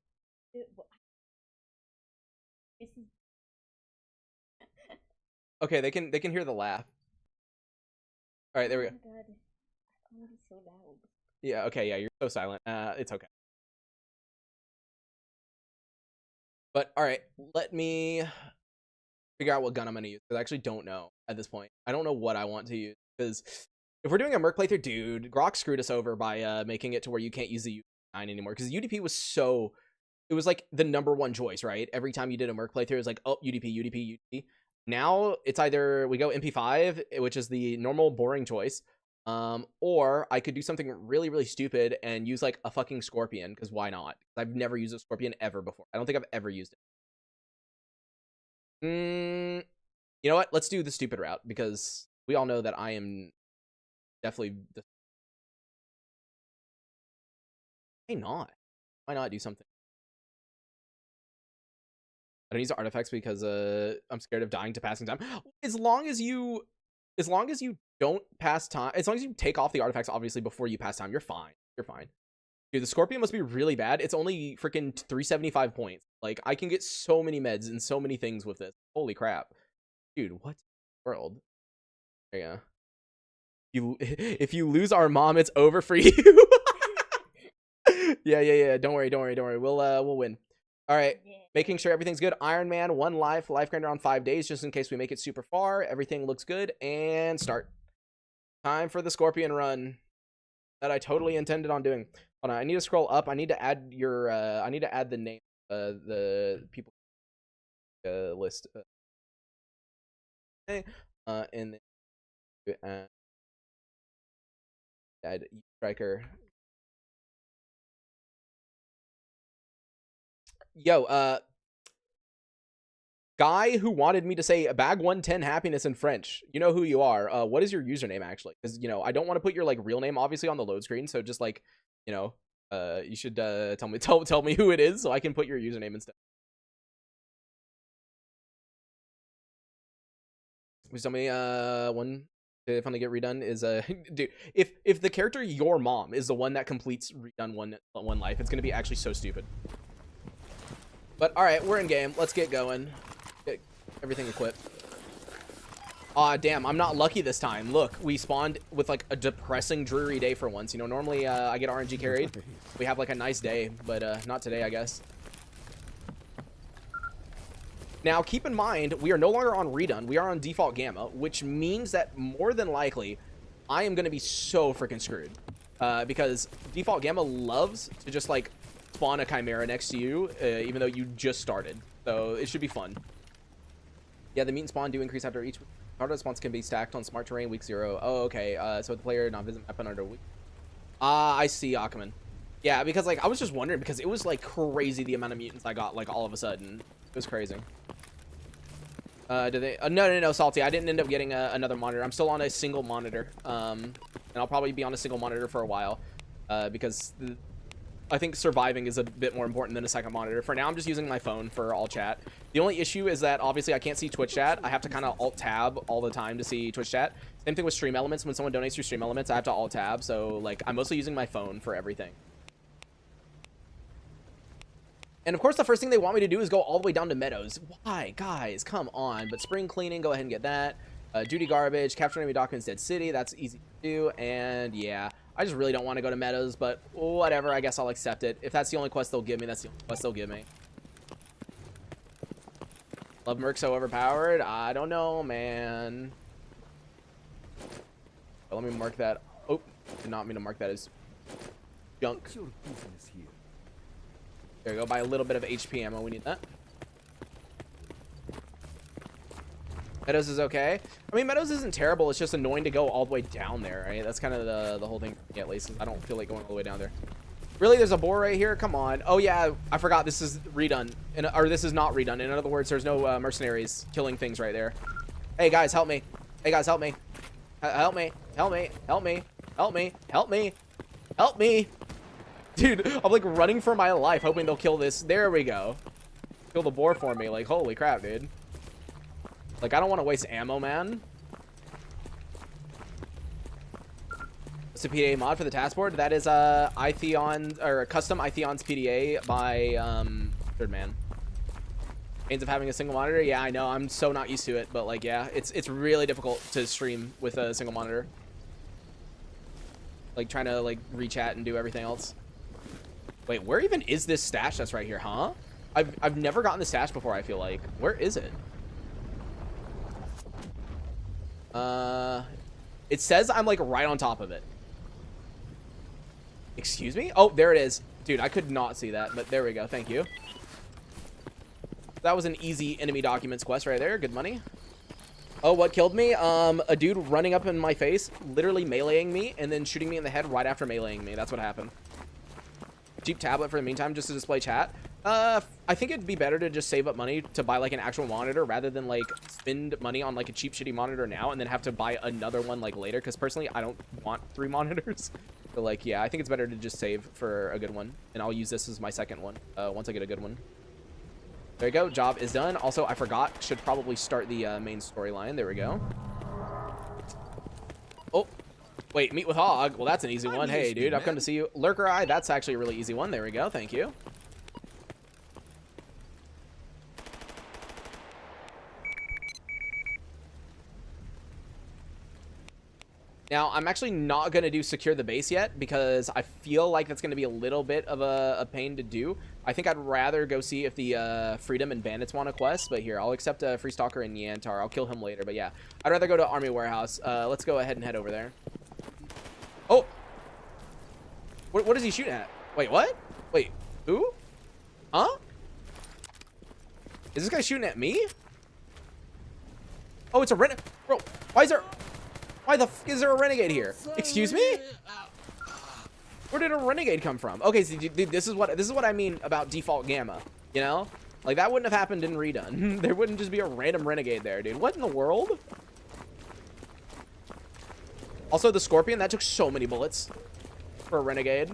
Okay, they can hear the laugh. All right, there we go. Oh my god, I'm gonna be so loud. Yeah. Okay. Yeah, you're so silent. It's okay. But all right, let me figure out what gun I'm gonna use because I actually don't know at this point. I don't know what I want to use because if we're doing a Merc playthrough, dude, Grok screwed us over by making it to where you can't use the UDP9 anymore because the UDP was so. It was like the #1 choice, right? Every time you did a Merc playthrough, it was like, oh, UDP. Now it's either we go MP5, which is the normal boring choice, or I could do something really, really stupid and use like a fucking Scorpion because why not? I've never used a Scorpion ever before. I don't think I've ever used it. You know what? Let's do the stupid route because we all know that I am definitely. Why not? Why not do something? I don't use artifacts because I'm scared of dying to passing time. As long as you don't pass time, as long as you take off the artifacts obviously before you pass time, you're fine. You're fine. Dude, the Scorpion must be really bad. It's only freaking 375 points. Like I can get so many meds and so many things with this. Holy crap. Dude, what world? There you go. If you lose our mom, it's over for you. Yeah. Don't worry. We'll win. All right. Yeah. Making sure everything's good. Iron Man, 1 life grinder on 5 days, just in case we make it super far. Everything looks good. And start. Time for the Scorpion run that I totally intended on doing. Hold on, I need to scroll up. I need to add your. I need to add the name. The people list. Okay. And then add striker. Yo, guy who wanted me to say bag 110 happiness in French. You know who you are. What is your username actually? Because I don't want to put your like real name obviously on the load screen. So just like you should tell me who it is so I can put your username instead. Please tell me one to finally get redone is dude, if the character your mom is the one that completes redone one life, it's gonna be actually so stupid. But all right, we're in game. Let's get going. Get everything equipped. Aw, damn, I'm not lucky this time. Look, we spawned with like a depressing, dreary day for once. Normally I get RNG carried. We have like a nice day, but not today, I guess. Now, keep in mind, we are no longer on redone. We are on default gamma, which means that more than likely, I am going to be so freaking screwed. Because default gamma loves to just like spawn a chimera next to you, even though you just started. So it should be fun. Yeah, the mutant spawn do increase after each. Auto spawns can be stacked on smart terrain week 0. Oh, okay. So the player not visit map under week. I see, Ackerman. Yeah, because like I was just wondering because it was like crazy the amount of mutants I got like all of a sudden. It was crazy. Did they? No, Salty. I didn't end up getting another monitor. I'm still on a single monitor. And I'll probably be on a single monitor for a while, because I think surviving is a bit more important than a second monitor. For now, I'm just using my phone for all chat. The only issue is that obviously I can't see Twitch chat. I have to kind of alt tab all the time to see Twitch chat. Same thing with Stream Elements. When someone donates through Stream Elements, I have to alt tab. So like I'm mostly using my phone for everything. And of course, the first thing they want me to do is go all the way down to Meadows. Why, guys? Come on. But spring cleaning, go ahead and get that. Duty garbage, capture enemy documents, dead city. That's easy to do. And yeah, I just really don't want to go to Meadows, but whatever. I guess I'll accept it. If that's the only quest they'll give me, that's the only quest they'll give me. Love Merc so overpowered? I don't know, man. But let me mark that. Oh, did not mean to mark that as junk. There you go. Buy a little bit of HP ammo. We need that. Meadows is okay. I mean, Meadows isn't terrible. It's just annoying to go all the way down there, right? That's kind of the whole thing, at least. I don't feel like going all the way down there. Really? There's a boar right here? Come on. Oh, yeah. I forgot this is redone. Or this is not redone. In other words, there's no mercenaries killing things right there. Hey, guys, help me. Hey, guys, help me. Help me. Help me. Help me. Help me. Help me. Help me. Dude, I'm like running for my life, hoping they'll kill this. There we go. Kill the boar for me. Like, holy crap, dude. Like, I don't want to waste ammo, man. It's a PDA mod for the task board. That is Itheon, or custom Itheon's PDA by Third Man. Pains of having a single monitor. Yeah, I know. I'm so not used to it, but like, yeah, it's really difficult to stream with a single monitor. Like trying to like rechat and do everything else. Wait, where even is this stash that's right here, huh? I've never gotten the stash before, I feel like. Where is it? It says I'm like right on top of it. Excuse me? Oh, there it is. Dude, I could not see that, but there we go. Thank you. That was an easy enemy documents quest right there. Good money. Oh, what killed me? A dude running up in my face, literally meleeing me, and then shooting me in the head right after meleeing me. That's what happened. Cheap tablet for the meantime, just to display chat. I think it'd be better to just save up money to buy like an actual monitor rather than like spend money on like a cheap shitty monitor now and then have to buy another one like later, because personally I don't want 3 monitors. But like, yeah, I think it's better to just save for a good one, and I'll use this as my second one once I get a good one. There you go. Job is done. Also, I forgot, should probably start the main storyline. There we go. Oh, wait, meet with Hog. Well, that's an easy one. Hey, dude, I've come to see you. Lurker Eye, that's actually a really easy one. There we go. Thank you. Now, I'm actually not going to do secure the base yet because I feel like that's going to be a little bit of a pain to do. I think I'd rather go see if the Freedom and Bandits want a quest, but here, I'll accept Free Stalker and Yantar. I'll kill him later, but yeah. I'd rather go to Army Warehouse. Let's go ahead and head over there. Oh! What is he shooting at? Wait, what? Wait, who? Huh? Is this guy shooting at me? Oh, it's a Renegade. Bro, why the f is there a Renegade here? Excuse me? Where did a Renegade come from? Okay, so dude, this is what I mean about default gamma, you know? Like, that wouldn't have happened in Redone. There wouldn't just be a random Renegade there, dude. What in the world? Also, the Scorpion, that took so many bullets for a Renegade.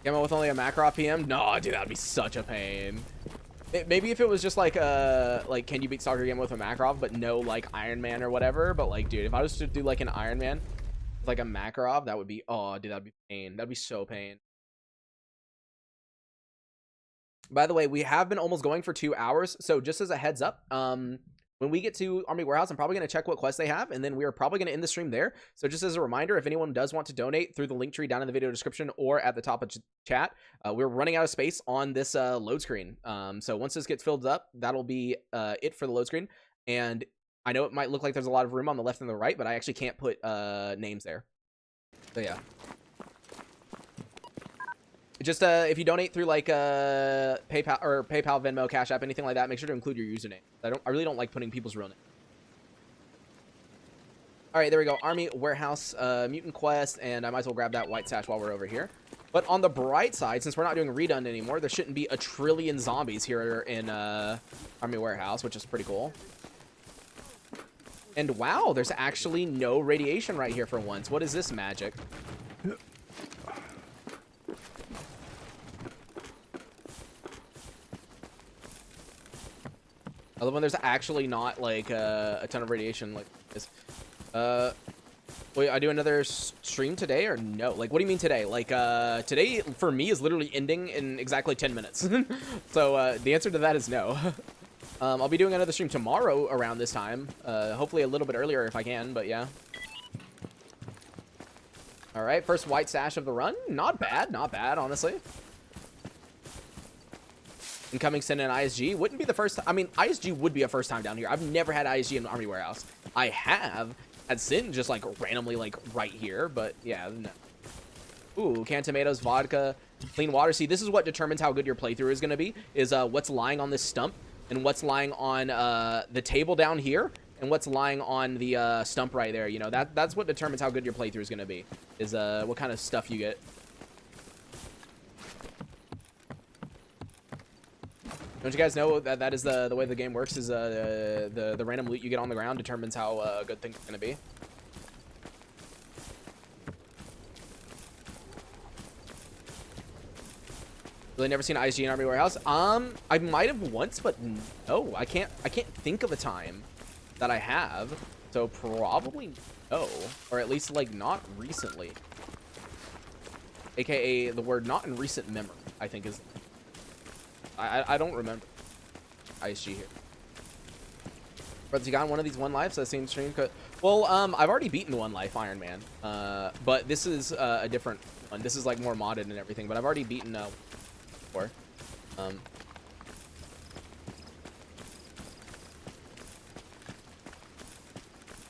Gamma with only a Makarov PM? No, dude, that'd be such a pain. Maybe if it was just like can you beat Stalker Gamma with a Makarov, but no like Iron Man or whatever. But like, dude, if I was to do like an Iron Man with like a Makarov, that would be, oh, dude, that'd be pain. That'd be so pain. By the way, we have been almost going for 2 hours, so just as a heads up, when we get to Army Warehouse, I'm probably going to check what quests they have, and then we are probably going to end the stream there. So just as a reminder, if anyone does want to donate through the link tree down in the video description or at the top of chat, we're running out of space on this load screen. So once this gets filled up, that'll be it for the load screen. And I know it might look like there's a lot of room on the left and the right, but I actually can't put names there. So yeah. Just if you donate through like PayPal or PayPal, Venmo, Cash App, anything like that, make sure to include your username. I really don't like putting people's real name. All right, there we go. Army Warehouse, Mutant Quest, and I might as well grab that white sash while we're over here. But on the bright side, since we're not doing Redone anymore, there shouldn't be a trillion zombies here in Army Warehouse, which is pretty cool. And wow, there's actually no radiation right here for once. What is this magic? I love when there's actually not like a ton of radiation like this. Wait, I do another stream today or no? Like, what do you mean today? Like, today for me is literally ending in exactly 10 minutes. So the answer to that is no. I'll be doing another stream tomorrow around this time. Hopefully a little bit earlier if I can, but yeah. All right, first white sash of the run. Not bad, honestly. Incoming Sin and ISG wouldn't be the first time. I mean, ISG would be a first time down here. I've never had ISG in the Army Warehouse. I have had Sin just like randomly like right here, but yeah. No. Ooh, canned tomatoes, vodka, clean water. See, this is what determines how good your playthrough is going to be, is what's lying on this stump and what's lying on the table down here and what's lying on the stump right there. You know, that's what determines how good your playthrough is going to be, is what kind of stuff you get. Don't you guys know that that is the way the game works, is the random loot you get on the ground determines how good things are going to be. Really never seen ISG in Army Warehouse. I might have once, but no, I can't think of a time that I have. So probably no, or at least like not recently. AKA the word not in recent memory, I think is. I don't remember ISG here. But you got one of these one lives? I've seen stream. Well, I've already beaten one life Iron Man. But this is a different one. This is like more modded and everything. But I've already beaten before.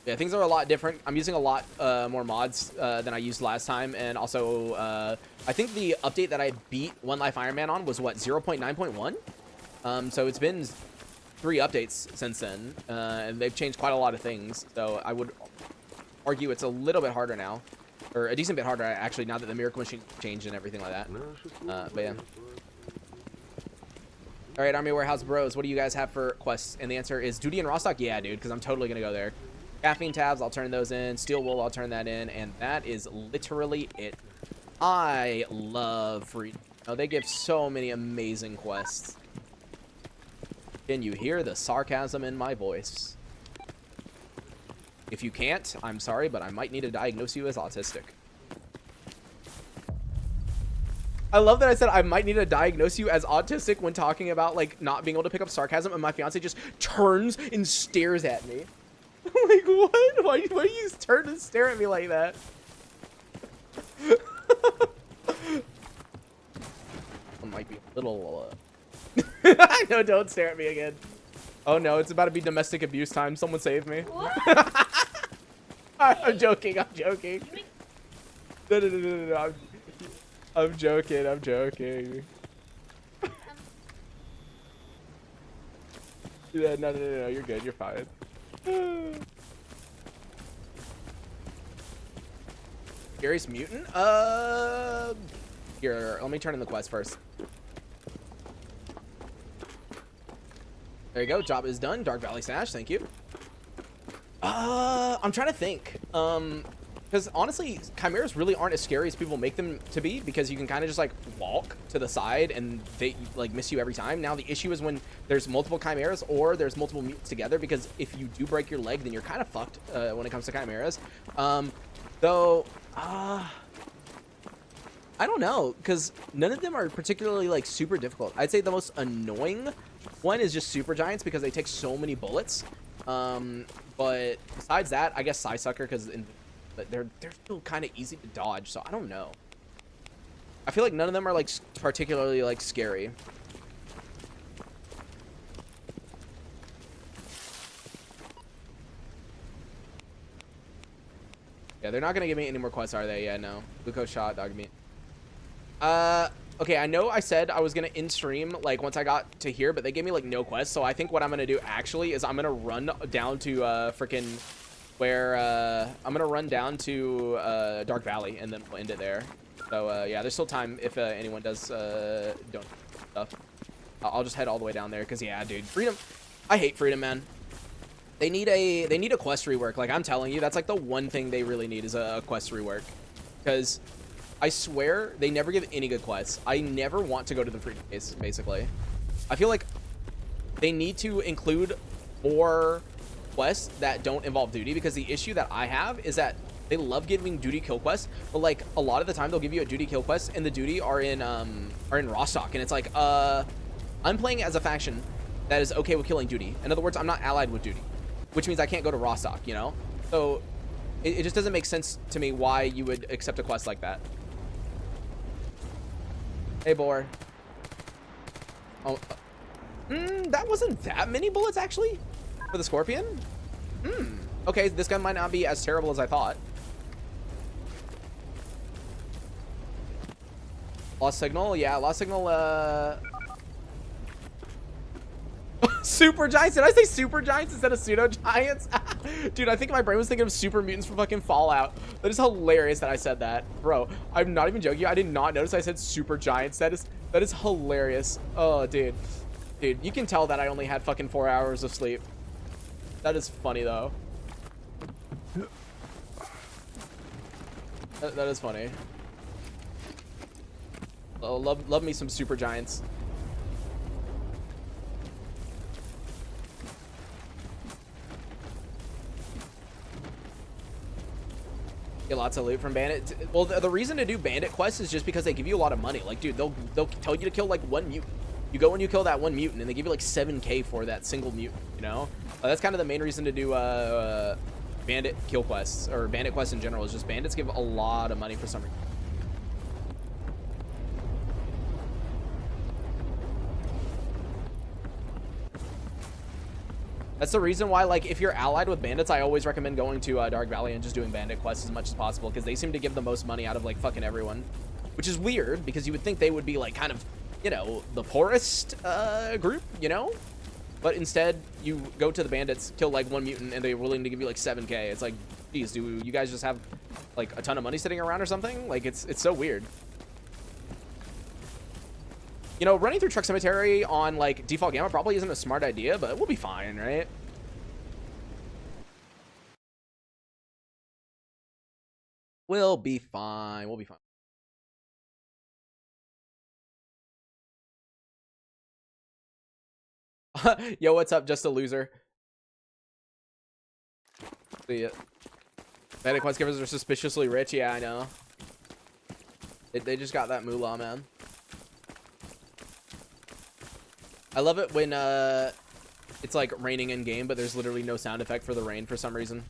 Yeah, things are a lot different. I'm using a lot more mods than I used last time, and also I think the update that I beat One Life Iron Man on was what, 0.9.1. So it's been 3 updates since then, and they've changed quite a lot of things. So I would argue it's a little bit harder now, or a decent bit harder actually, now that the Miracle Machine changed and everything like that. But yeah. All right, Army Warehouse bros, what do you guys have for quests? And the answer is Duty and Rostok. Yeah, dude, because I'm totally gonna go there. Caffeine tabs, I'll turn those in. Steel wool, I'll turn that in. And that is literally it. I love free. Oh, they give so many amazing quests. Can you hear the sarcasm in my voice? If you can't, I'm sorry, but I might need to diagnose you as autistic. I love that I said I might need to diagnose you as autistic when talking about like not being able to pick up sarcasm, and my fiance just turns and stares at me. Like, what? Why do you turn and stare at me like that? I might be a little... No, don't stare at me again. Oh, no, it's about to be domestic abuse time. Someone save me. What? I'm joking. I'm joking. No. I'm joking. I'm joking. Yeah, no. You're good. You're fine. Gary's Mutant? Here, let me turn in the quest first. There you go. Job is done. Dark Valley Sash. Thank you. I'm trying to think. Because honestly, chimeras really aren't as scary as people make them to be, because you can kind of just like walk to the side and they like miss you every time. Now the issue is when there's multiple chimeras or there's multiple mutants together, because if you do break your leg, then you're kind of fucked when it comes to chimeras. Though I don't know, because none of them are particularly like super difficult. I'd say the most annoying one is just super giants, because they take so many bullets. But besides that, I guess Sucker, because but they're still kind of easy to dodge, so I don't know. I feel like none of them are like particularly like scary. Yeah, they're not gonna give me any more quests, are they? Yeah, no. Glucose shot, dog meat. Okay, I know I said I was gonna end stream like once I got to here, but they gave me like no quests, so I think what I'm gonna do actually is I'm gonna run down to freaking where I'm gonna run down to Dark Valley, and then we'll end it there. So yeah, there's still time if anyone does don't stuff. I'll just head all the way down there, because yeah, dude, Freedom, I hate Freedom, man. They need a quest rework. Like, I'm telling you, that's like the one thing they really need, is a quest rework, because I swear they never give any good quests. I never want to go to the Freedom base, basically. I feel like they need to include more quests that don't involve duty, because the issue that I have is that they love giving duty kill quests, but like a lot of the time they'll give you a duty kill quest and the duty are in Rostok, and it's like I'm playing as a faction that is okay with killing duty. In other words, I'm not allied with duty, which means I can't go to Rostok, you know? So it just doesn't make sense to me why you would accept a quest like that. Hey, boar. Oh, that wasn't that many bullets, actually, for the scorpion. Okay, this gun might not be as terrible as I thought. Lost signal, yeah, lost signal, super giants. Did I say super giants instead of pseudo giants? Dude, I think my brain was thinking of super mutants from fucking Fallout. That is hilarious that I said that. Bro, I'm not even joking. I did not notice I said super giants. That is hilarious. Oh, dude. Dude, you can tell that I only had fucking 4 hours of sleep. That is funny, though. That is funny. Oh, love me some super giants. Get lots of loot from Bandit. Well, the reason to do Bandit quests is just because they give you a lot of money. Like, dude, they'll tell you to kill like one mutant. You go and you kill that one mutant, and they give you like 7K for that single mutant. You know, that's kind of the main reason to do Bandit kill quests, or Bandit quests in general. Is just bandits give a lot of money for some reason. That's the reason why, like, if you're allied with bandits, I always recommend going to Dark Valley and just doing bandit quests as much as possible, because they seem to give the most money out of, like, fucking everyone. Which is weird, because you would think they would be, like, kind of, you know, the poorest group, you know? But instead, you go to the bandits, kill, like, one mutant, and they're willing to give you, like, 7K. It's like, geez, do you guys just have, like, a ton of money sitting around or something? Like, it's so weird. You know, running through Truck Cemetery on, like, default gamma probably isn't a smart idea, but we'll be fine, right? We'll be fine. We'll be fine. Yo, what's up? Just a loser. See ya. Bandit quest givers are suspiciously rich. Yeah, I know. They just got that moolah, man. I love it when it's like raining in game, but there's literally no sound effect for the rain for some reason.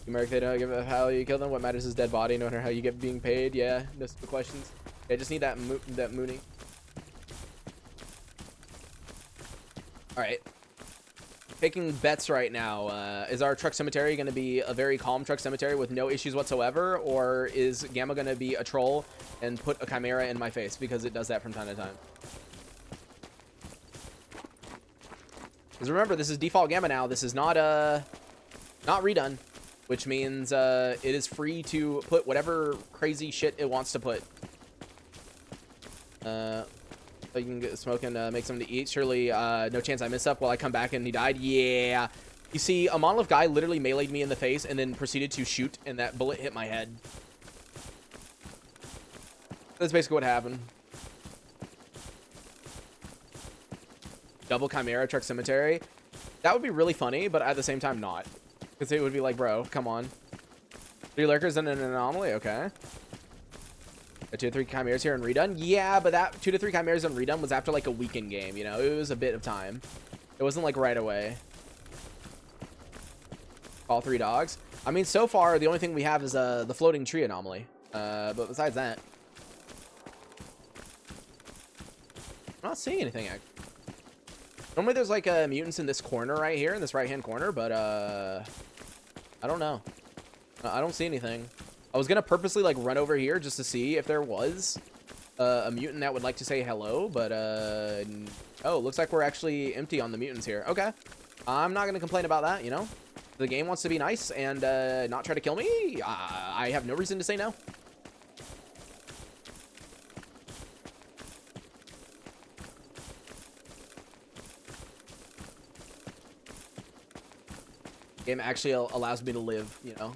America, they don't give a how you kill them. What matters is dead body, no matter how you get being paid. Yeah, no stupid questions. Yeah, I just need that mooning. All right. Taking bets right now. Is our truck cemetery going to be a very calm truck cemetery with no issues whatsoever, or is Gamma going to be a troll and put a chimera in my face, because it does that from time to time? Because remember, this is default Gamma now. This is not redone, which means it is free to put whatever crazy shit it wants to put. So you can get smoking, make something to eat. Surely, no chance I miss up while I come back and he died. Yeah. You see, a Monolith guy literally meleeed me in the face and then proceeded to shoot, and that bullet hit my head. That's basically what happened. Double Chimera Truck Cemetery. That would be really funny, but at the same time not. Because it would be like, bro, come on. 3 lurkers and an anomaly, okay. A 2 to 3 chimeras here and redone. Yeah, but that 2 to 3 chimeras and redone was after like a weekend game, you know? It was a bit of time. It wasn't like right away. All 3 dogs. I mean, so far, the only thing we have is the floating tree anomaly. But besides that, I'm not seeing anything, actually. Normally there's like mutants in this corner right here, in this right-hand corner, but I don't know. I don't see anything. I was gonna purposely like run over here just to see if there was a mutant that would like to say hello, but oh, looks like we're actually empty on the mutants here. Okay, I'm not gonna complain about that, you know. The game wants to be nice and not try to kill me. I have no reason to say no. Game actually allows me to live, you know.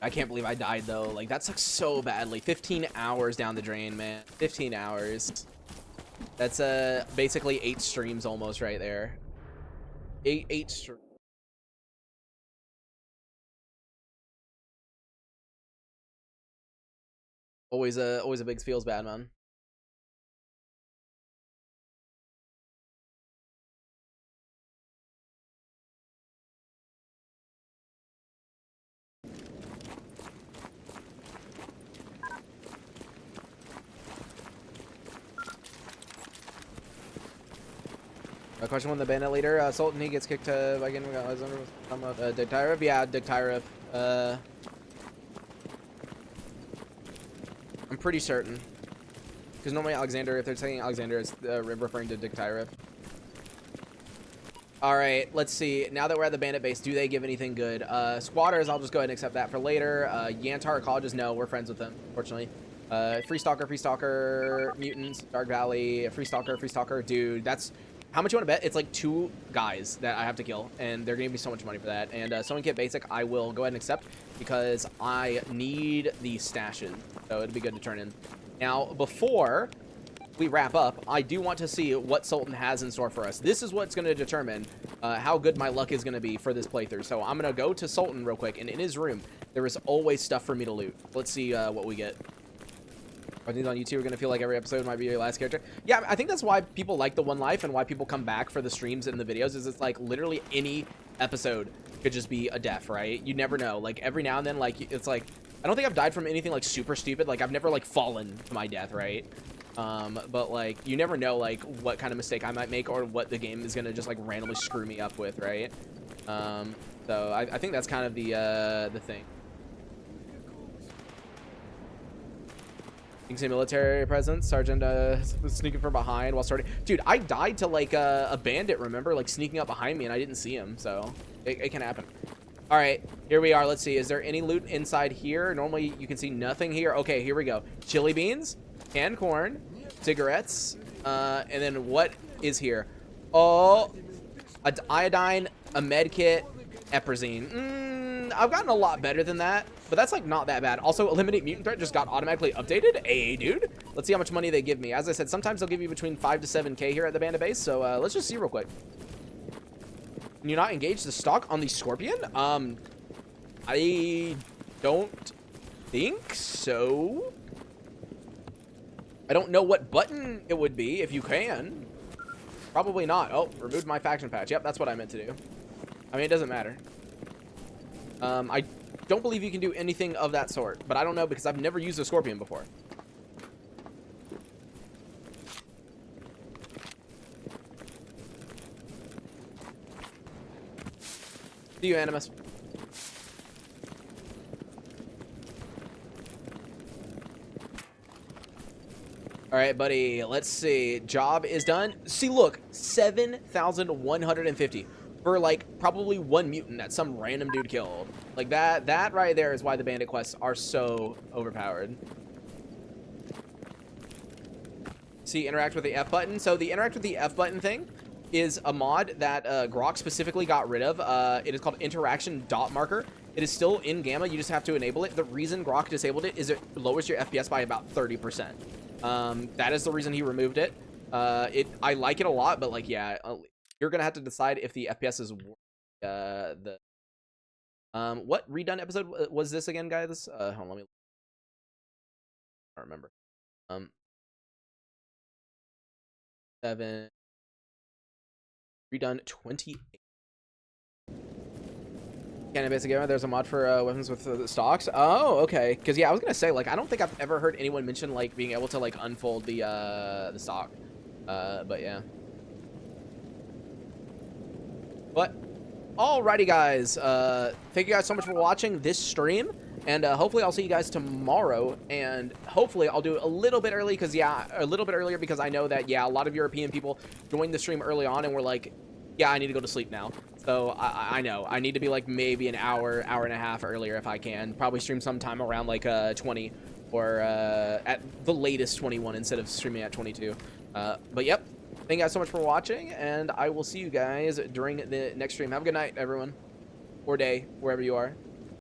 I can't believe I died though. Like, that sucks so badly. 15 hours down the drain, man. 15 hours. That's basically 8 streams almost right there. 8 streams. Always a big feels bad, man. Question one, the bandit leader, Sultan, he gets kicked by again. We got Alexander, Dictyrov. Yeah, Dictyrov. I'm pretty certain. Because normally Alexander, if they're saying Alexander, it's referring to Dictyrov. Alright, let's see. Now that we're at the bandit base, do they give anything good? Squatters, I'll just go ahead and accept that for later. Yantar Ecologist, no, we're friends with them, unfortunately. Free Stalker, Mutants, Dark Valley, Free Stalker, dude, that's... How much you want to bet? It's like 2 guys that I have to kill, and they're going to give me so much money for that. And Sewing Kit Basic, I will go ahead and accept, because I need the stashes, so it'd be good to turn in. Now, before we wrap up, I do want to see what Sultan has in store for us. This is what's going to determine how good my luck is going to be for this playthrough. So I'm going to go to Sultan real quick, and in his room, there is always stuff for me to loot. Let's see what we get. I think on YouTube, we're going to feel like every episode might be your last character. Yeah, I think that's why people like the One Life and why people come back for the streams and the videos, is it's like literally any episode could just be a death, right? You never know. Like every now and then, like it's like, I don't think I've died from anything like super stupid. Like I've never like fallen to my death, right? But like you never know like what kind of mistake I might make or what the game is going to just like randomly screw me up with, right? So I think that's kind of the thing. You can see military presence. Sergeant sneaking from behind while starting. Dude, I died to like a bandit, remember? Like sneaking up behind me and I didn't see him. So it can happen. All right, here we are. Let's see. Is there any loot inside here? Normally you can see nothing here. Okay, here we go. Chili beans, canned corn, cigarettes, and then what is here? Oh, an iodine, a med kit, eprazine. I've gotten a lot better than that, but that's like not that bad. Also, eliminate mutant threat just got automatically updated. Hey, dude, let's see how much money they give me. As I said, sometimes they'll give you between 5 to 7K here at the bandit base. So let's just see real quick. Can you not engage the stock on the Scorpion? I don't think so. I don't know what button it would be if you can. Probably not. Oh, removed my faction patch. Yep, that's what I meant to do. I mean, it doesn't matter. I don't believe you can do anything of that sort, but I don't know because I've never used a Scorpion before. See you, Animus. All right, buddy. Let's see. Job is done. See, look, 7,150 for like probably 1 mutant that some random dude killed. Like that right there is why the bandit quests are so overpowered. See, interact with the F button. So the interact with the F button thing is a mod that Grok specifically got rid of. It is called interaction dot marker. It is still in gamma. You just have to enable it. The reason Grok disabled it is it lowers your FPS by about 30%. That is the reason he removed it. I like it a lot, but like, yeah, you're gonna have to decide if the FPS is what redone episode was this again, guys? Hold on, let me. I don't remember. 7 redone 28. Cannon basic gamer. There's a mod for weapons with stocks. Oh, okay. Because yeah, I was gonna say like I don't think I've ever heard anyone mention like being able to like unfold the stock. But yeah. But alrighty, guys. Thank you guys so much for watching this stream, and hopefully I'll see you guys tomorrow. And hopefully I'll do it a little bit early because yeah, a little bit earlier because I know that yeah, a lot of European people joined the stream early on and were like, yeah, I need to go to sleep now. So I know I need to be like maybe an hour and a half earlier if I can. Probably stream sometime around like 20 or at the latest 21 instead of streaming at 22. But yep, thank you guys so much for watching, and I will see you guys during the next stream. Have a good night, everyone, or day, wherever you are.